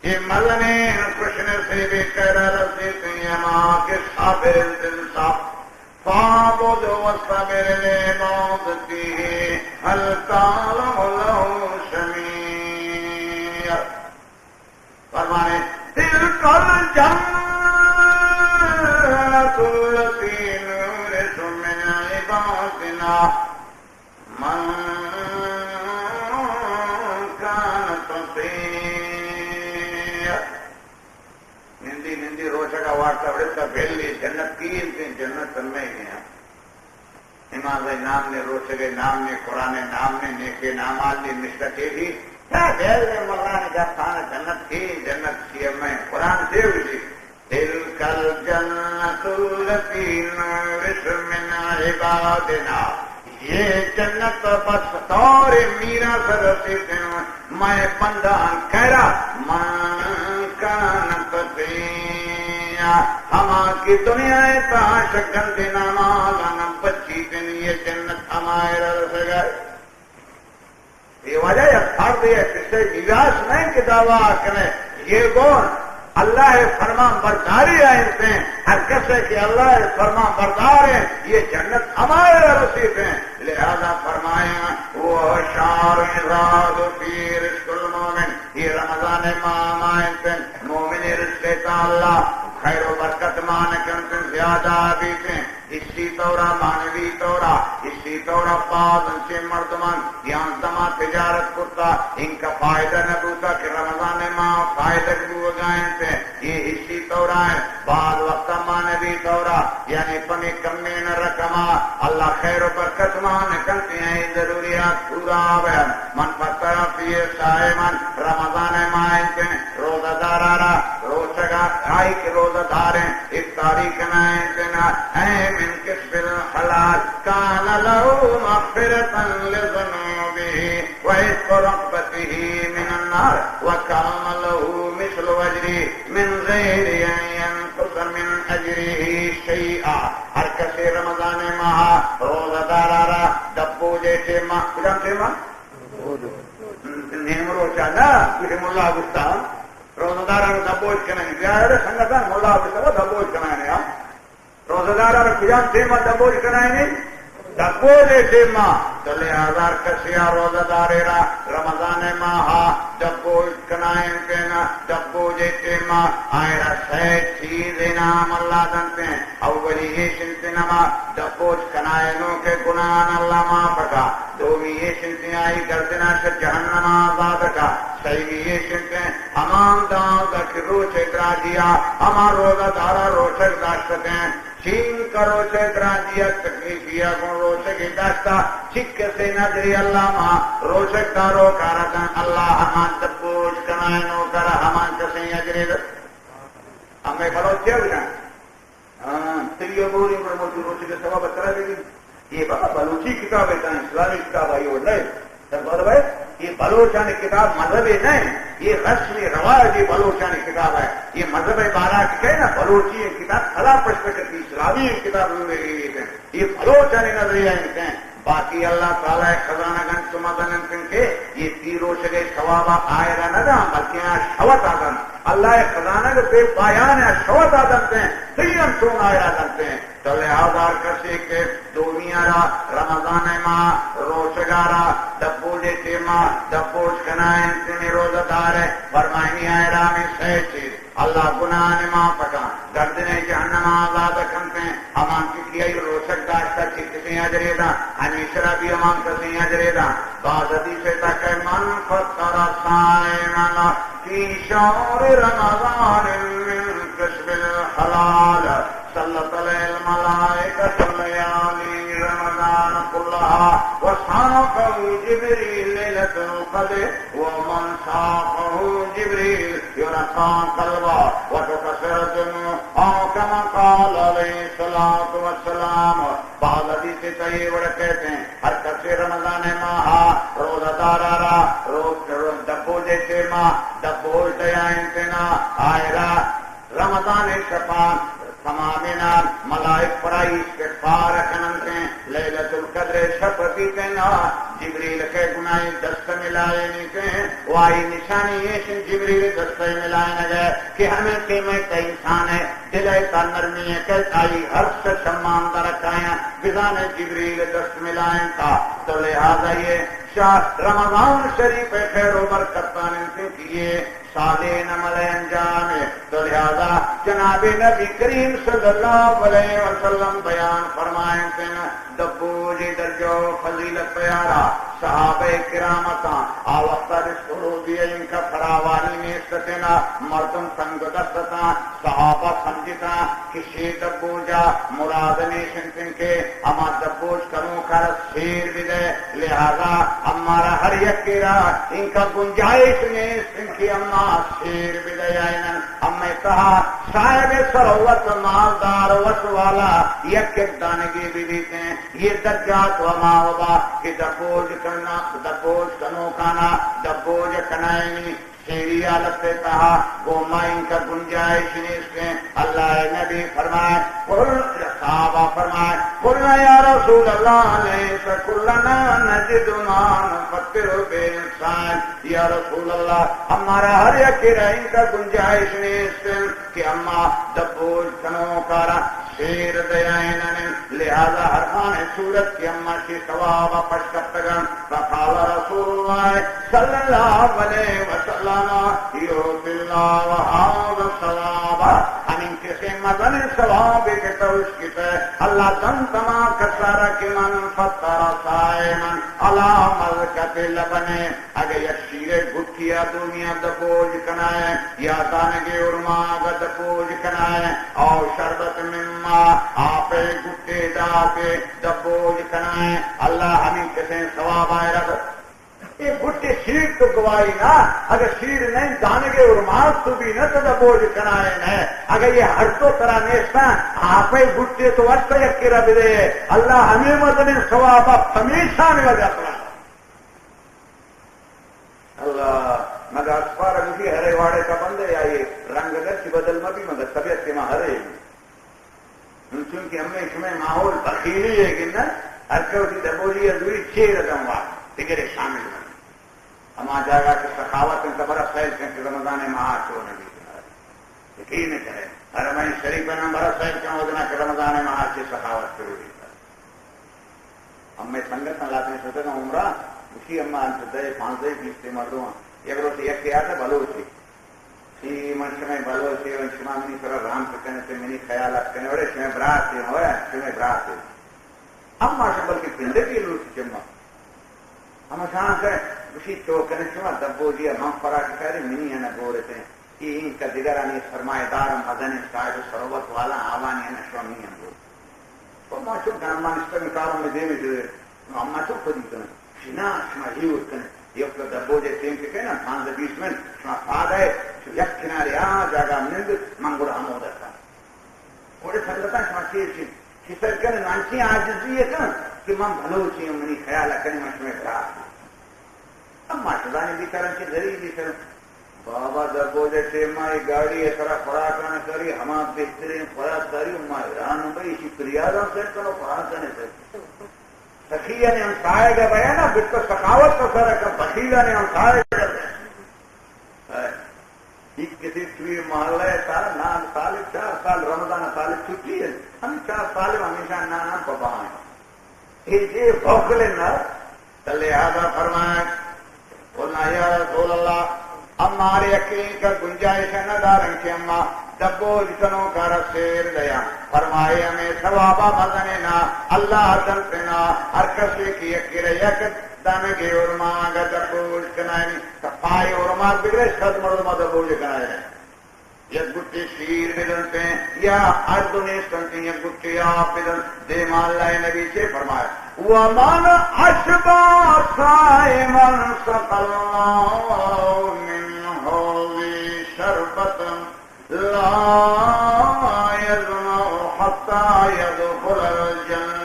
یہ ملنے خوش نصیبی کر رسیتے ہیں ماں کے صابر انصاف فاعبد واصطبر لعبادته هل تعلم له سميع فرمانے تلك الجنة التي نورث من عبادنا من كان تقيا نندی روشہ کا وارتا بڑھتا پھیلی جنت کی جنت میں گیا امام بھائی نام نے روشہ کے نام نے قرآن نام نے نیکے نامات نے مشتقے بھی مولانا کا خانہ جنت تھی جنت سی میں قرآن سے اسی تلك الجنة التي نورث من عبادنا یہ جنت بس طور میرا سرسیتے ہیں میں بندان کہرا من کان تقیا ہما کی دنیا تا شکن دینا مالا بچی دن یہ جنت ہمارے رس گئے یہ وجہ یہ فرد ہے کسے نواس نہیں کہ دعویٰ کریں یہ گون اللہ فرمان برداری ہے ان سے ہر کسے کہ اللہ فرمان بردار ہے یہ جنت ہمارے رسید ہیں لہذا فرمایا وہ شعر راز فی رزق المومن یہ رمضان ماہ مومن رزق کا اللہ خیر و برکت مانکن سے زیادہ بیتے اسی طورہ مانوی طورہ اسی طورہ بعض ان سے مردمان یہاں زمان تجارت کرتا ان کا فائدہ نہ بوتا کہ رمضان ماہ فائدہ کو گائیں سے یہ اسی طورہ ہے بعض وقت مانوی طورہ یعنی پنی کمی نہ رکھما اللہ خیر و برکت مانکن سے ہیں ضروریات پورا آوے من پتر فیے سائمن رمضان ماہ سے روزہ دارارا روزہ آئی کہ روزہ داریں افطاری کنائیں سنا اے من کسب الحلال کان له مغفرة لذنوبه وعتق رغبته من النار وكان له مثل اجره من غير ان ينقص من اجره شيئا ہر کسی رمضان ماہ روزہ دارارا ڈبو جیسے ماہ کجام سے ماہ نیمرو چاہنا کسی ملا گستا روزہ دارارا ڈبوج کنائیں گیا سنگتان ملا گستا ڈبوج کنائیں روزہ دارارا کجام سے ماہ ڈبوج کنائیں ڈبوجے سے ماہ تو لہذا کسیا روزہ داریرا رمضان ماہ ڈبوج کنائیں پینا ڈبوجے سے ماہ آئرا سید چیز انعام اللہ دنتے ہیں اولی یہ شنتی نما ڈبوج کنائنوں کے گناہان اللہ ماں پکا دومی یہ شنتی آئی گردنا سے جہنم آزاد کا صحیح یہ شنتے امان داؤں تک روچ اترا دیا امان روزہ دارا روچک داشتے ہیں چین کا روچہ اترا دیا تکلیفیا کن روچہ کی داشتا چک سے نظری اللہ ماں روچک دارو کارتن اللہ ہمان تبوش کنائنو کر ہمان کسی اجری در ہمیں بلوچ کیا بجائیں تلیو بوری پر موجود روچہ کے سبب اترا دے گی یہ بابا بلوچی کتاب ہے اسلامی کتاب آئی اور نہیں بھائی یہ بلوچانی کتاب مذہب نہیں، یہ رسمی روایتی بلوچانی کتاب ہے. یہ مذہب بارہ کی کہ نا بلوچی کتاب خلا پشت کرتی اسلامی کتاب یہ بلوچانی نظریہ انتے ہیں. باقی اللہ تعالیٰ خزانہ گن سمدن کے یہ تیرو شگے ثوابہ آئرہ نہ دا بلکہ یہاں شوت آدم اللہ خزانہ کے بے پایان ہے شوت آدم ہیں تیرم سون آئرہ کرتے ہیں. تو لہذا کسی کے دنیا را رمضان ماہ روشگارا دبوجے تیما دبوج کنائن تنی روزہ دار ہے فرمائنی آئرہ میں صحیح چیز اللہ گناہ نے ماں پکا گردنے جہنم آزاد کرتے ہیں. امان کی کیا روشک داشتا چی کسی اجرے دا ہمیشہ بھی امان کسی اجرے دا بعض حدیث تک من فطر صائمن فی شہر رمضان من کسب الحلال صلت علیہ الملائکۃ لیالی رمضان کلہا وصافہ جبریل لیلۃ القدر ومن صافہ جبریل یرقا قلبا وتکسر جنو او کما قال علیہ الصلوۃ والسلام. بعض حدیث طیب کہتے ہیں ہر کسی رمضان ماہ روزہ دارا روز دبو جیتے ماہ دبو دیا انتنا آئرہ رمضان شفاعت تمامنا ملائک پرائی استغفار کننتے ہیں لیلۃ القدر شفتی کہنا جبریل کے گناہ دست ملائے نیتے ہیں وائی نشانی یہ جبریل دست ملائے نہ گئے کہ ہمیں قیمت انسان ہے دلائے تا نرمی ہے کہ آئی ہر سے شمان درکائیں بزان جبریل دست ملائیں تھا. تو لہذا یہ شاہ رمضان شریف خیر و برکتان انتے کیے صالحین عمل انجام ہے. تو لہذا جناب نبی کریم صلی اللہ علیہ وسلم بیان فرمائیں تھے دبوجی درجو فضیلت پیارا صحابہ کرامتاں آوقتا رسولو دیا ان کا فراوانی میں استتنا مردم سنگ دستتا صحابہ سمجھتا کسی دبوجا مرادنی شنکن کے اما دبوج کروں کر سیر بھی دے. لہذا ہمارا ہر یک کرا ان کا گنجائش میں ان کی اما سیر بھی دے آئینن. ہمیں کہا صاحب سروت مالدار وس والا یک دانگی بھی دیتے ہیں یہ درجات وما وبا کہ دبوج کرنا دبوج کنو کانا دبوج کنائنی شیری حالت سے کہا گوما ان کا گنجائش نہیں اس میں. اللہ نبی فرمائے صحابہ فرمائے قلنا یا رسول اللہ لیس کلنا نجد ما نفطر بانسان. یا رسول اللہ ہمارا ہر یقین ان کا گنجائش نہیں اس میں کہ اما دبوج کنو کارا شیر دیائن. لہذا ہر خان صورت کی اما کی ثواب پشکتگن فقال رسول اللہ صلی اللہ علیہ وسلم یوت اللہ وحاظ الثواب. ہمیں کسی مدن ثواب کے توش کی تے اللہ دن تما کسارا کی من فطر صائمن علی ملکت لبنے. اگر یک شیر گھٹیا دنیا دبوج کنائے یا دانگی ارما دبوج کنائے اور شربت مما آپ گھٹے دا کے دبوج کنائے اللہ ہمیں کسی ثواب آئے رکھ. یہ گھٹے شیر تو گواہی نہ اگر شیر نہیں دانگے اور ماس تو بھی نہ تو دبوج کنائے نہ اگر یہ ہر تو طرح نیستا آپ گھٹے تو وقت یک رب دے اللہ ہمیں مدن ثواب ہمیشہ میں وجہ کرا. اللہ مگر اسفار مجھے ہرے واڑے کا بندے یا یہ رنگ گرچی بدل مبی مگر طبیعت کے ماں ہرے چونکہ ہمیں شمیں ماحول بخیلی ہے کہ نا ہر کوئی دبوجی ادوری 6 رقم وار تگرے شامل ہیں. ہم آ جائے گا کہ سخاوت ان کا بڑا سیل کہ رمضان ماہ چھوڑ نبی یقین کرے حرمین شریف میں بڑا سیل کیا ہونا کہ رمضان ماہ سے سخاوت ضروری ہے. ہم میں سنگت نہ لاتے ہیں سوچے نا عمرہ اسی اما انتدے 5-20 مردوں ایک روز ایک کیا تھا بلوچی سی منش میں بلوچی ونشما منی سر رام کرنے سے منی خیالات کرنے بڑے شمیں برات سے ہوئے شمیں برات سے اما شبل کی پندے کی لوٹی چمہ ہم شان سے اسی چوکنے شما دبو جی ہم فراق کرے منی ہے نہ گورے تھے یہ ان کا دیگرانی سرمایہ دار مدن صاحب سروت والا آوانی ہے نہ شمی ہم گورے تو ماشو گرمان استمکاروں میں دے میں جو اما چو خودی کرنے شنا شما ہیوت کرنے یک دبو جے تیم کے کہنا 5-20 منٹ شما فاد ہے یک کنارے جاگا مند منگوڑ ہمو درتا اوڑے سنگتا شما چیز کسر کرنے نانچی آجزی ہے کہ من بھلو چیئے منی خیال کرنے من شما برات مٹدانی بیچارن کی ذریعے بیچارن بابا دبو جیسے مائی گاڑی ایسا فراکانا کری ہما بہترین فرات کری مائی ران بھائی اسی پریادم سے کرو فراکانے سے سخیہ نے ہمسائے گا بھائی نا بلکہ سخاوت کا سر ہے بخیلہ نے ہمسائے گا ایک کسی چوئی محلہ ہے سال نام سال 4 سال رمضان سال چھٹی ہے ہم 4 سال ہمیشہ نانا پپا ہیں یہ بھوکلے نہ لہذا فرمائے قلنا یا رسول اللہ ہمارے یقین کا گنجائش ہے نہ دارن کے اما دبوج کنوں کا رسیر دیا فرمائے ہمیں ثوابہ مزننا اللہ دنتنا ہر کسی کی یقیر یک دانے کے ارما گا دبوج کنائنی پائے ارما بگرے شد مردمہ دبوج کنائنی یک گٹی شیر بدنتے ہیں یا اردنی سنتی یک گٹی آپ بدن دے ماللہ نبی سے فرمائے وَمَنْ أَشْبَعَ صَائِمًا سَقَى اللَّهُ مِنْهُ شَرْبَةً لَا يَظْمَأُ حَتَّى يَدْخُلَ الْجَنَّةَ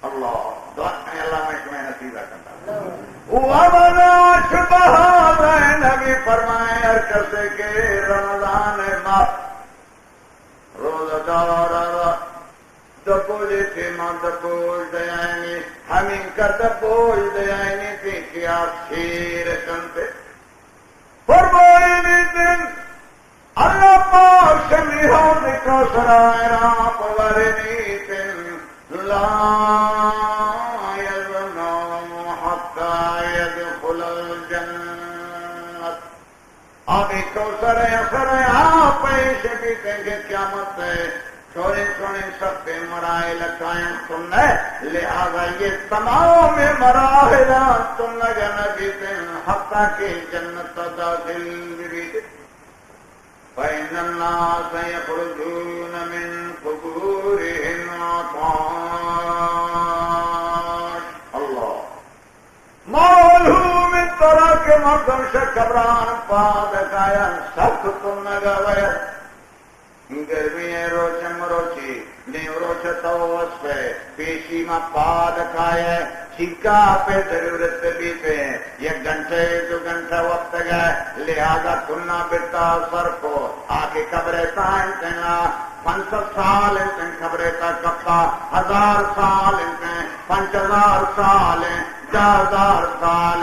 اللہ دعائیں اللہ میں نصیبہ کرتا وَمَنْ أَشْبَعَ نبی فرمائے ہر کسے کے رمضان ماہ روزہ دار دبوجے تھے ماں دبوج دیائنی ہمیں کا دبوج دیائنی تھی کیا شیر کنتے فرمائنی دن اللہ پاک شمی حوض کو سرائے راپ ورنی دن لا یزنو حتی یدخل الجنت آگے کو سرائے آپ ایسے بھی تنگے قیامت ہے چھوڑے چھوڑے سب پہ مرائل قائم سننے لہذا یہ تمام مراحل تم لگا نبی دن حتیٰ کہ جنت داخل بھی فَإِنَّ النَّاسَ يَخْرُجُونَ مِن قُبُورِهِمْ عَطَاشٍ اللہ معلوم طرح کے مردم سے قبران پادکایا سخت تم لگا ویا گرمی ہے روچم روچی نیو روچ توس پہ پیشی میں پاد کھائے چھکا پہ ضرورت بھی پہ یہ گھنٹے 2 گھنٹہ وقت گئے لہذا کننا بتا سر کو آگے قبرے تائن تینا 500 سال انتن قبرے تا کپتا 1000 سال انتن 5000 سال 4000 سال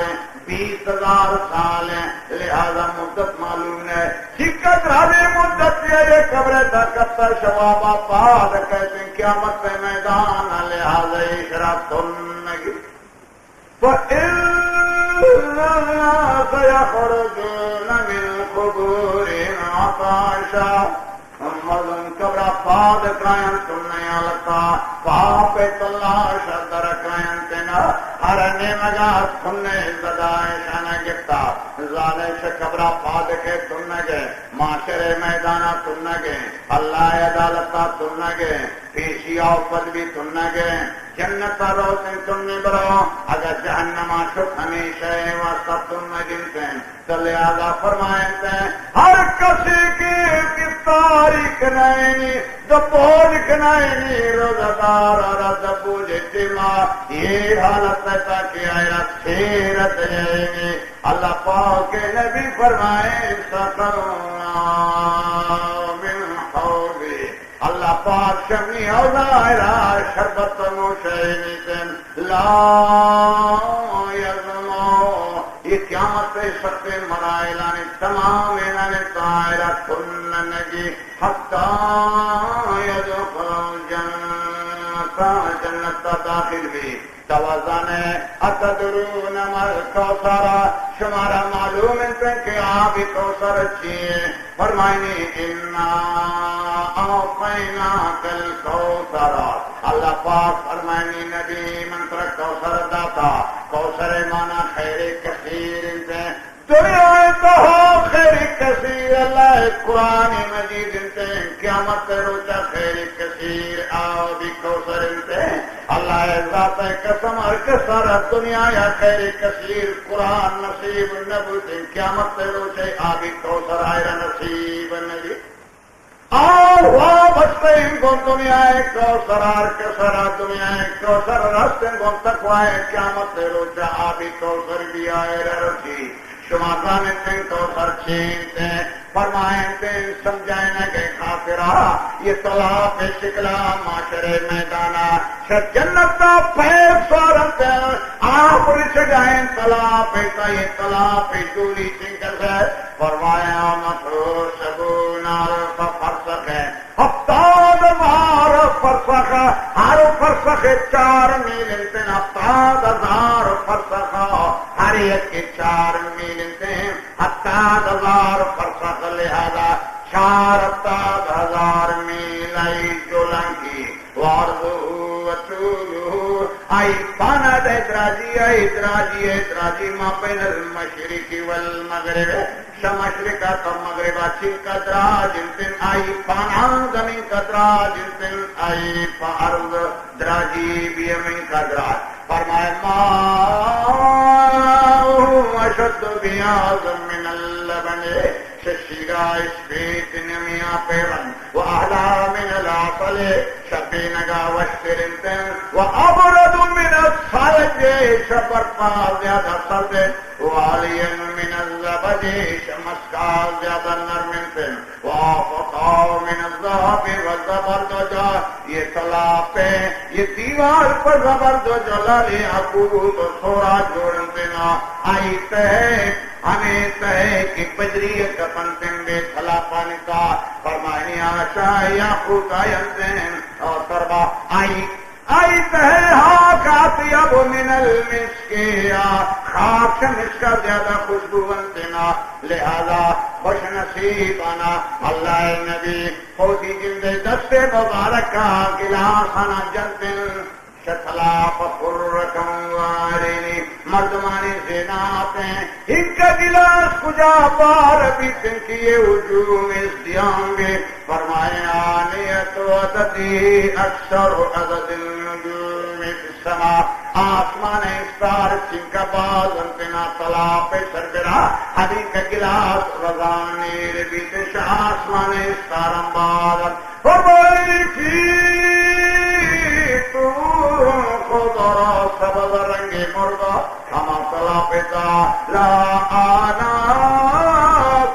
20,000 سال ہیں لہذا مدت معلوم ہے شکت راجے مدت یہ قبر تکتا شوابہ پاد کہتے ہیں قیامت پہ میدان لہذا اشرا سنگی فَإِنَّ النَّاسَ يَخْرُجُونَ مِن قُبُورِهِمْ عَطَاشًا مردم قبرہ پاد کرائن سننے آلتا پاپ تلاش در کرائن تینا ہرنے مگا سننے زدائے شانہ گفتا زادش قبرہ پاد کے سننے گئے معاشرے میدانہ سننے گئے اللہ عدالتہ سننے گئے پیشی آفت بھی سننے گئے جنت روشن سننے برو اگر جہنمہ شک ہمیشہ واسطہ سننے گنتے ہیں تو لہذا فرمائیں ہیں ہر کسی کی تاریخ نائنی دبوج کنائنی روزدار اور دبوج اجتماع یہ حالت ایسا کہ آئیرہ سیرت جائیں اللہ پاک نبی فرمائیں سَقَرُنَا مِنْ حَوْضِ اللہ پاک شمی اوزائرہ شربت نوشینیتن لا یزمو یہ قیامت سے سکتے مرائلانی تمام انہاں تائرہ کننگی حتی یدخل جنت داخل بھی توازن ہے اتدرون مر کوثرہ شمارا معلوم ہے کہ آپ کوثر چیئے فرمائنی انا اعطیناک الکوثر اللہ پاک فرمائنی نبی منتر کوثر داتا کوثر مانا خیر کثیر انتے دنیا تو خیر کثیر اللہ قرآن مجید انتے قیامت روچہ خیر کثیر آو بھی کوثر انتے اللہ ذات قسم ہر کسر دنیا یا خیر کثیر قرآن نصیب نبوت قیامت روچے آبی کوثر آئرہ نصیب نبی بستے کو دنیا کوثر کسرا دنیا کوثر رستن کو تقوائے قیامت روچا آبی کوثر بھی آئے رسی شما جانتے کوثر چھینتے فرمائیں سمجھائیں کہ خاطرہ یہ طلاق شکلا معاشرے میدانا جنت کا پیر سوارت آپ رچگائیں طلاق کا یہ طلاق جولی چنکر ہے فرمایا مطور شبونا فرسخ ہے ہفتاد ہزار فرسخ ہر فرسخ 4 میل انتن ہفتاد ہزار فرسخ ہر ایک کے 4 میل انتن ہفتاد ہزار فرسخ لہذا 4,000 میل آئی جولن کی واردو وطولو آئی پانا دا ادراجی ما بین المشرقی والمغرب شمشرقہ تو مغربہ چن قدراج انتن آئی پانا زمین قدراج انتن آئی فارض دراجی بیمین قدراج فرمائے ماء اشد بیاض من اللبن ششیرا اسپیت نمیا پیرن وآلا من العقل شبینگا وشترنتن وابرد من الصلج شبرپا زیادہ سرد والین من الزبد شمسکا زیادہ نرمنتن وافقا من الزہب والزبردجا یہ سلاپے یہ دیوار پر زبردجا لالی عقود سورا جوڑنتنا آئی تحت ہمیں تہے کی بجری کپن تنبے تھلا پانی کا فرمائنی آشا یا خوتا ینتن اور تربا آئی تہے ہاک آتیب من المسکیا خاک مسکا زیادہ خوشبو انتنا لہذا خوش نصیبانا اللہ نبی فوتی جندے دستے مبارکہ گلاسانا جنتن شتلا پخرکم وارینی مردمانی زیناتیں ان کا گلاس کجا بار بیتن کیے وجوم ازدیان بھی فرمائے آنیت و عددی اکثر عدد النجوم فی السماء آسمان استار چنکا باز انتنا طلاپ سربرا حدی کا گلاس رضانی بیتن شاہ آسمان استار امباز فرمائی کی خضرا سبز رنگ مرغا ہما صلا پیتا لا آنا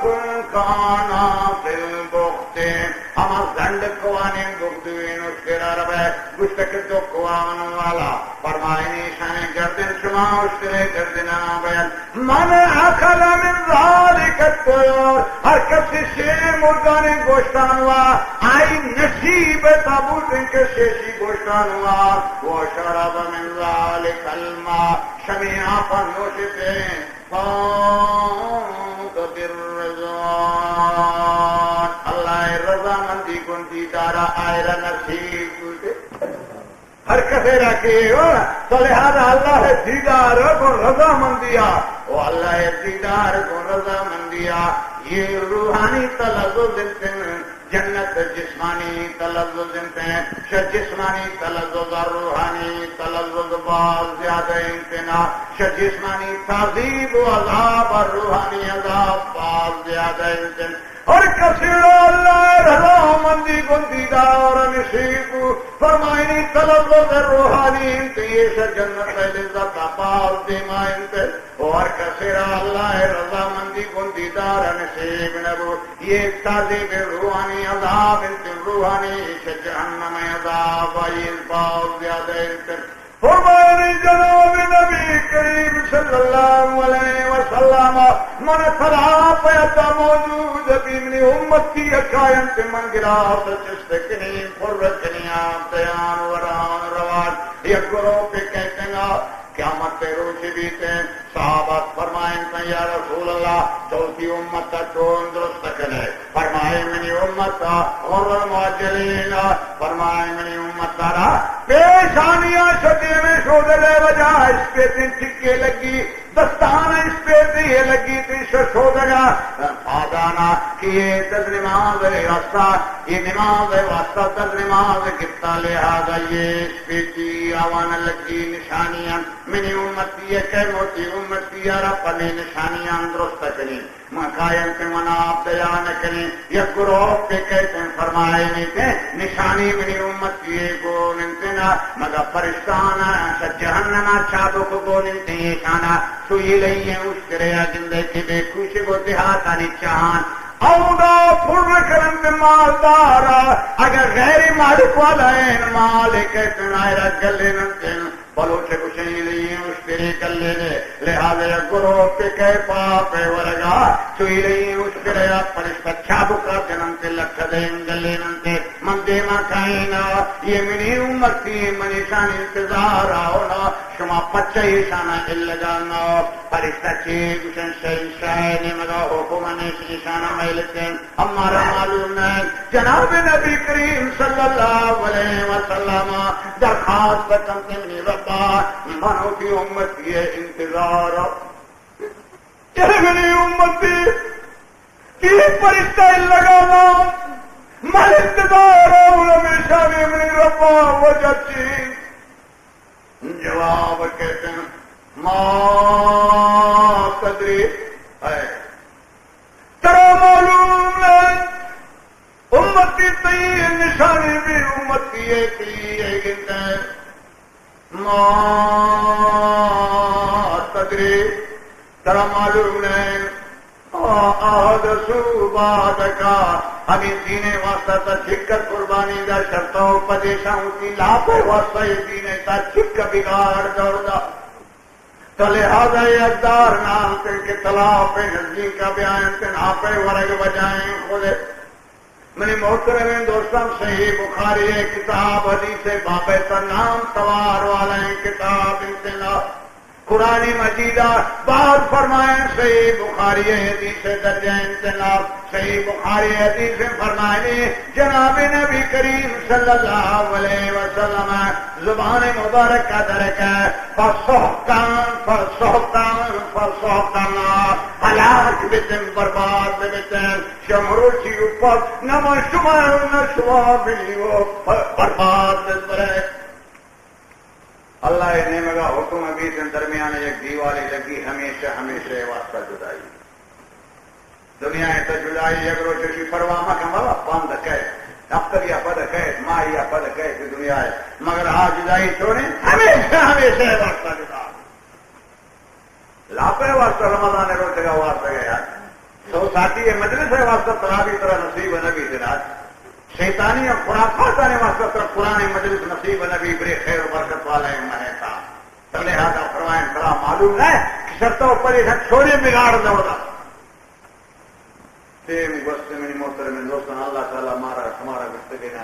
کن کانا دل بختے ہما زنڈ قوانین بخدوین اس کے رب ہے گشتک جو قوان والا فرمائنی شاہ گردن شما اشترے گردنا بیل من اکل من ذالک الطیور ہر کسی شیر مرگانے گوشتان ہوا آئی نصیب تابوت ان کے شیشی گوشتان ہوا وہ شرب من ذالک الماء شمیعہ پر نوشتے فانت بالرضوان اللہ رضا مندی کنتی دارا آئرہ نصیب دوتے ہر کسے رکھے ہو تو لہذا اللہ دیدار کو رضا مندیا وہ اللہ دیدار کو رضا مندیا یہ روحانی تلذذ انتن جنت جسمانی تلذذ انتن جسمانی تلذذ روحانی تلذذ باز زیادہ انتنا جسمانی تعذیب و عذاب اور روحانی عذاب باز زیادہ انتن اور کثیر اللہ رضا مندی کو دیدار نصیب فرمائنی تلذذ روحانی انت یہ جنت لذت باز دیما انت اور کثیر اللہ رضا مندی کو دیدار نصیب نبو یہ تعذیب روحانی عذاب انت روحانی جہنم عذاب یہ باز زیادہ انت فرمائنی جناب نبی کریم صلی اللہ علیہ وسلم من خلاف یتا موجود بیمنی امتی اکائنت من گراس چستکنی فرکنی آمتیان وران روان یہ گروہ پہ کہتے ہیں قیامت پہ روچ بیتے صحابت فرمائیں کہ یا رسول اللہ چوتھی امت کا چون درست کرے فرمائے منی امت کا غر المعجلین فرمائے منی امت کا پیشانیاں شدی میں شودلے وجہ اس پہ دن چکے لگی دستان اس پہ یہ لگی تھی ششودگا آدانا کہ یہ دس نماز واسطہ، یہ نماز واسطہ دس نماز کتا لہذا یہ اس پہ تھی آوان لگی نشانیاں منی امتی ہے کہ موتی امتی ہے رب نے نشانیاں درست کریں مکائن پہ مناب دیان کریں یا گروہ پہ کہتے ہیں فرمائے نہیں تھے نشانی منی امتی ہے گو ننتنا مگا پرشتانا جہنم چادو کو گو ننتے یہ شانا سوئی لئی ہے اس کریا جندے کے بے خوشی کو دیہاتانی چاہان اودا پھر کرند مالدارا اگر غیر مالک والا ہے مالک ہے تنائرہ گلے ننتن بلوچے کچھ نہیں لئی اس کرے گلے نے لہذا گروہ پہ کہے پاپے ورگا سوئی لئی اس کریا پرشتہ چابکا جننتے لکھ دیں گلے ننتے من دیما کائنا یہ منی امتی منیشان انتظار آونا شما پچھا ہی شانا لگانا پرشتہ چیز کچھ شہنشاہ مگا حکومانی شانا مہلتیں ہمارا معلوم ہے جناب نبی کریم صلی اللہ علیہ وسلم درخواست بچنتے منی ربا منو کی امتی ہے انتظار یہ منی امتی کی پرشتہ لگانا من انتظار ہمیشہ نے منی ربا وجہ چیز جواب کہتے ہیں ما قدری ہے ترا معلوم ہے امتی تی نشانی بھی امتی ہے تی گنتے ما قدری ترا معلوم ہے آہد صوباد کا ہمیں دینے واسطہ تا چھکر قربانی دا شرطوں پدیشاں ہوتی لاپے واسطہ یہ دینے تا چھک بگاڑ دوڑ دا تو لہذا یہ اقدار نام تن کے طلاق پہ نزدیک کا بیان تن آپے ورگ بجائیں خودے منی محترم دوستان صحیح بخاری ہے کتاب حدیث بابے تا نام توار والا ہے کتاب انتنا قرآن مجیدہ بعد فرمائیں صحیح بخاری حدیث درجہ انتناب صحیح بخاری حدیث فرمائیں جناب نبی کریم صلی اللہ علیہ وسلم زبان مبارک کا درک ہے فَصُحْقًا ہلاک بتن برباد بتن شمروچی اوپر نمہ شمار نشوا بھی وہ برباد برے اللہ نے مگا حکم ابھی سے درمیان ایک دیوالی لگی ہمیشہ ہمیشہ واسطہ جدائی دنیا تو جدائی اگر چکی پرواما کا بابا پاند کہے اختر یا پد کہے ماں یا پد کہے کہ دنیا ہے مگر آج جدائی چھوڑیں ہمیشہ ہمیشہ واسطہ جدا لاپے واسطہ رمضان روزے کا واسطہ گیا سو ساتھی مجلس ہے واسطہ ترابی طرح نصیب نبی دنات شیطانی اور خرافات نے واسطہ طرف قرآن مجلس نصیب نبی برے خیر و برکت والا میں تھا تو لہٰذا فرمائیں بڑا معلوم ہے کہ شرطوں پر یہ چھوڑے بگاڑ دوڑا سیم گوشت میں محترم دوستان اللہ تعالیٰ ہمارا گفتگو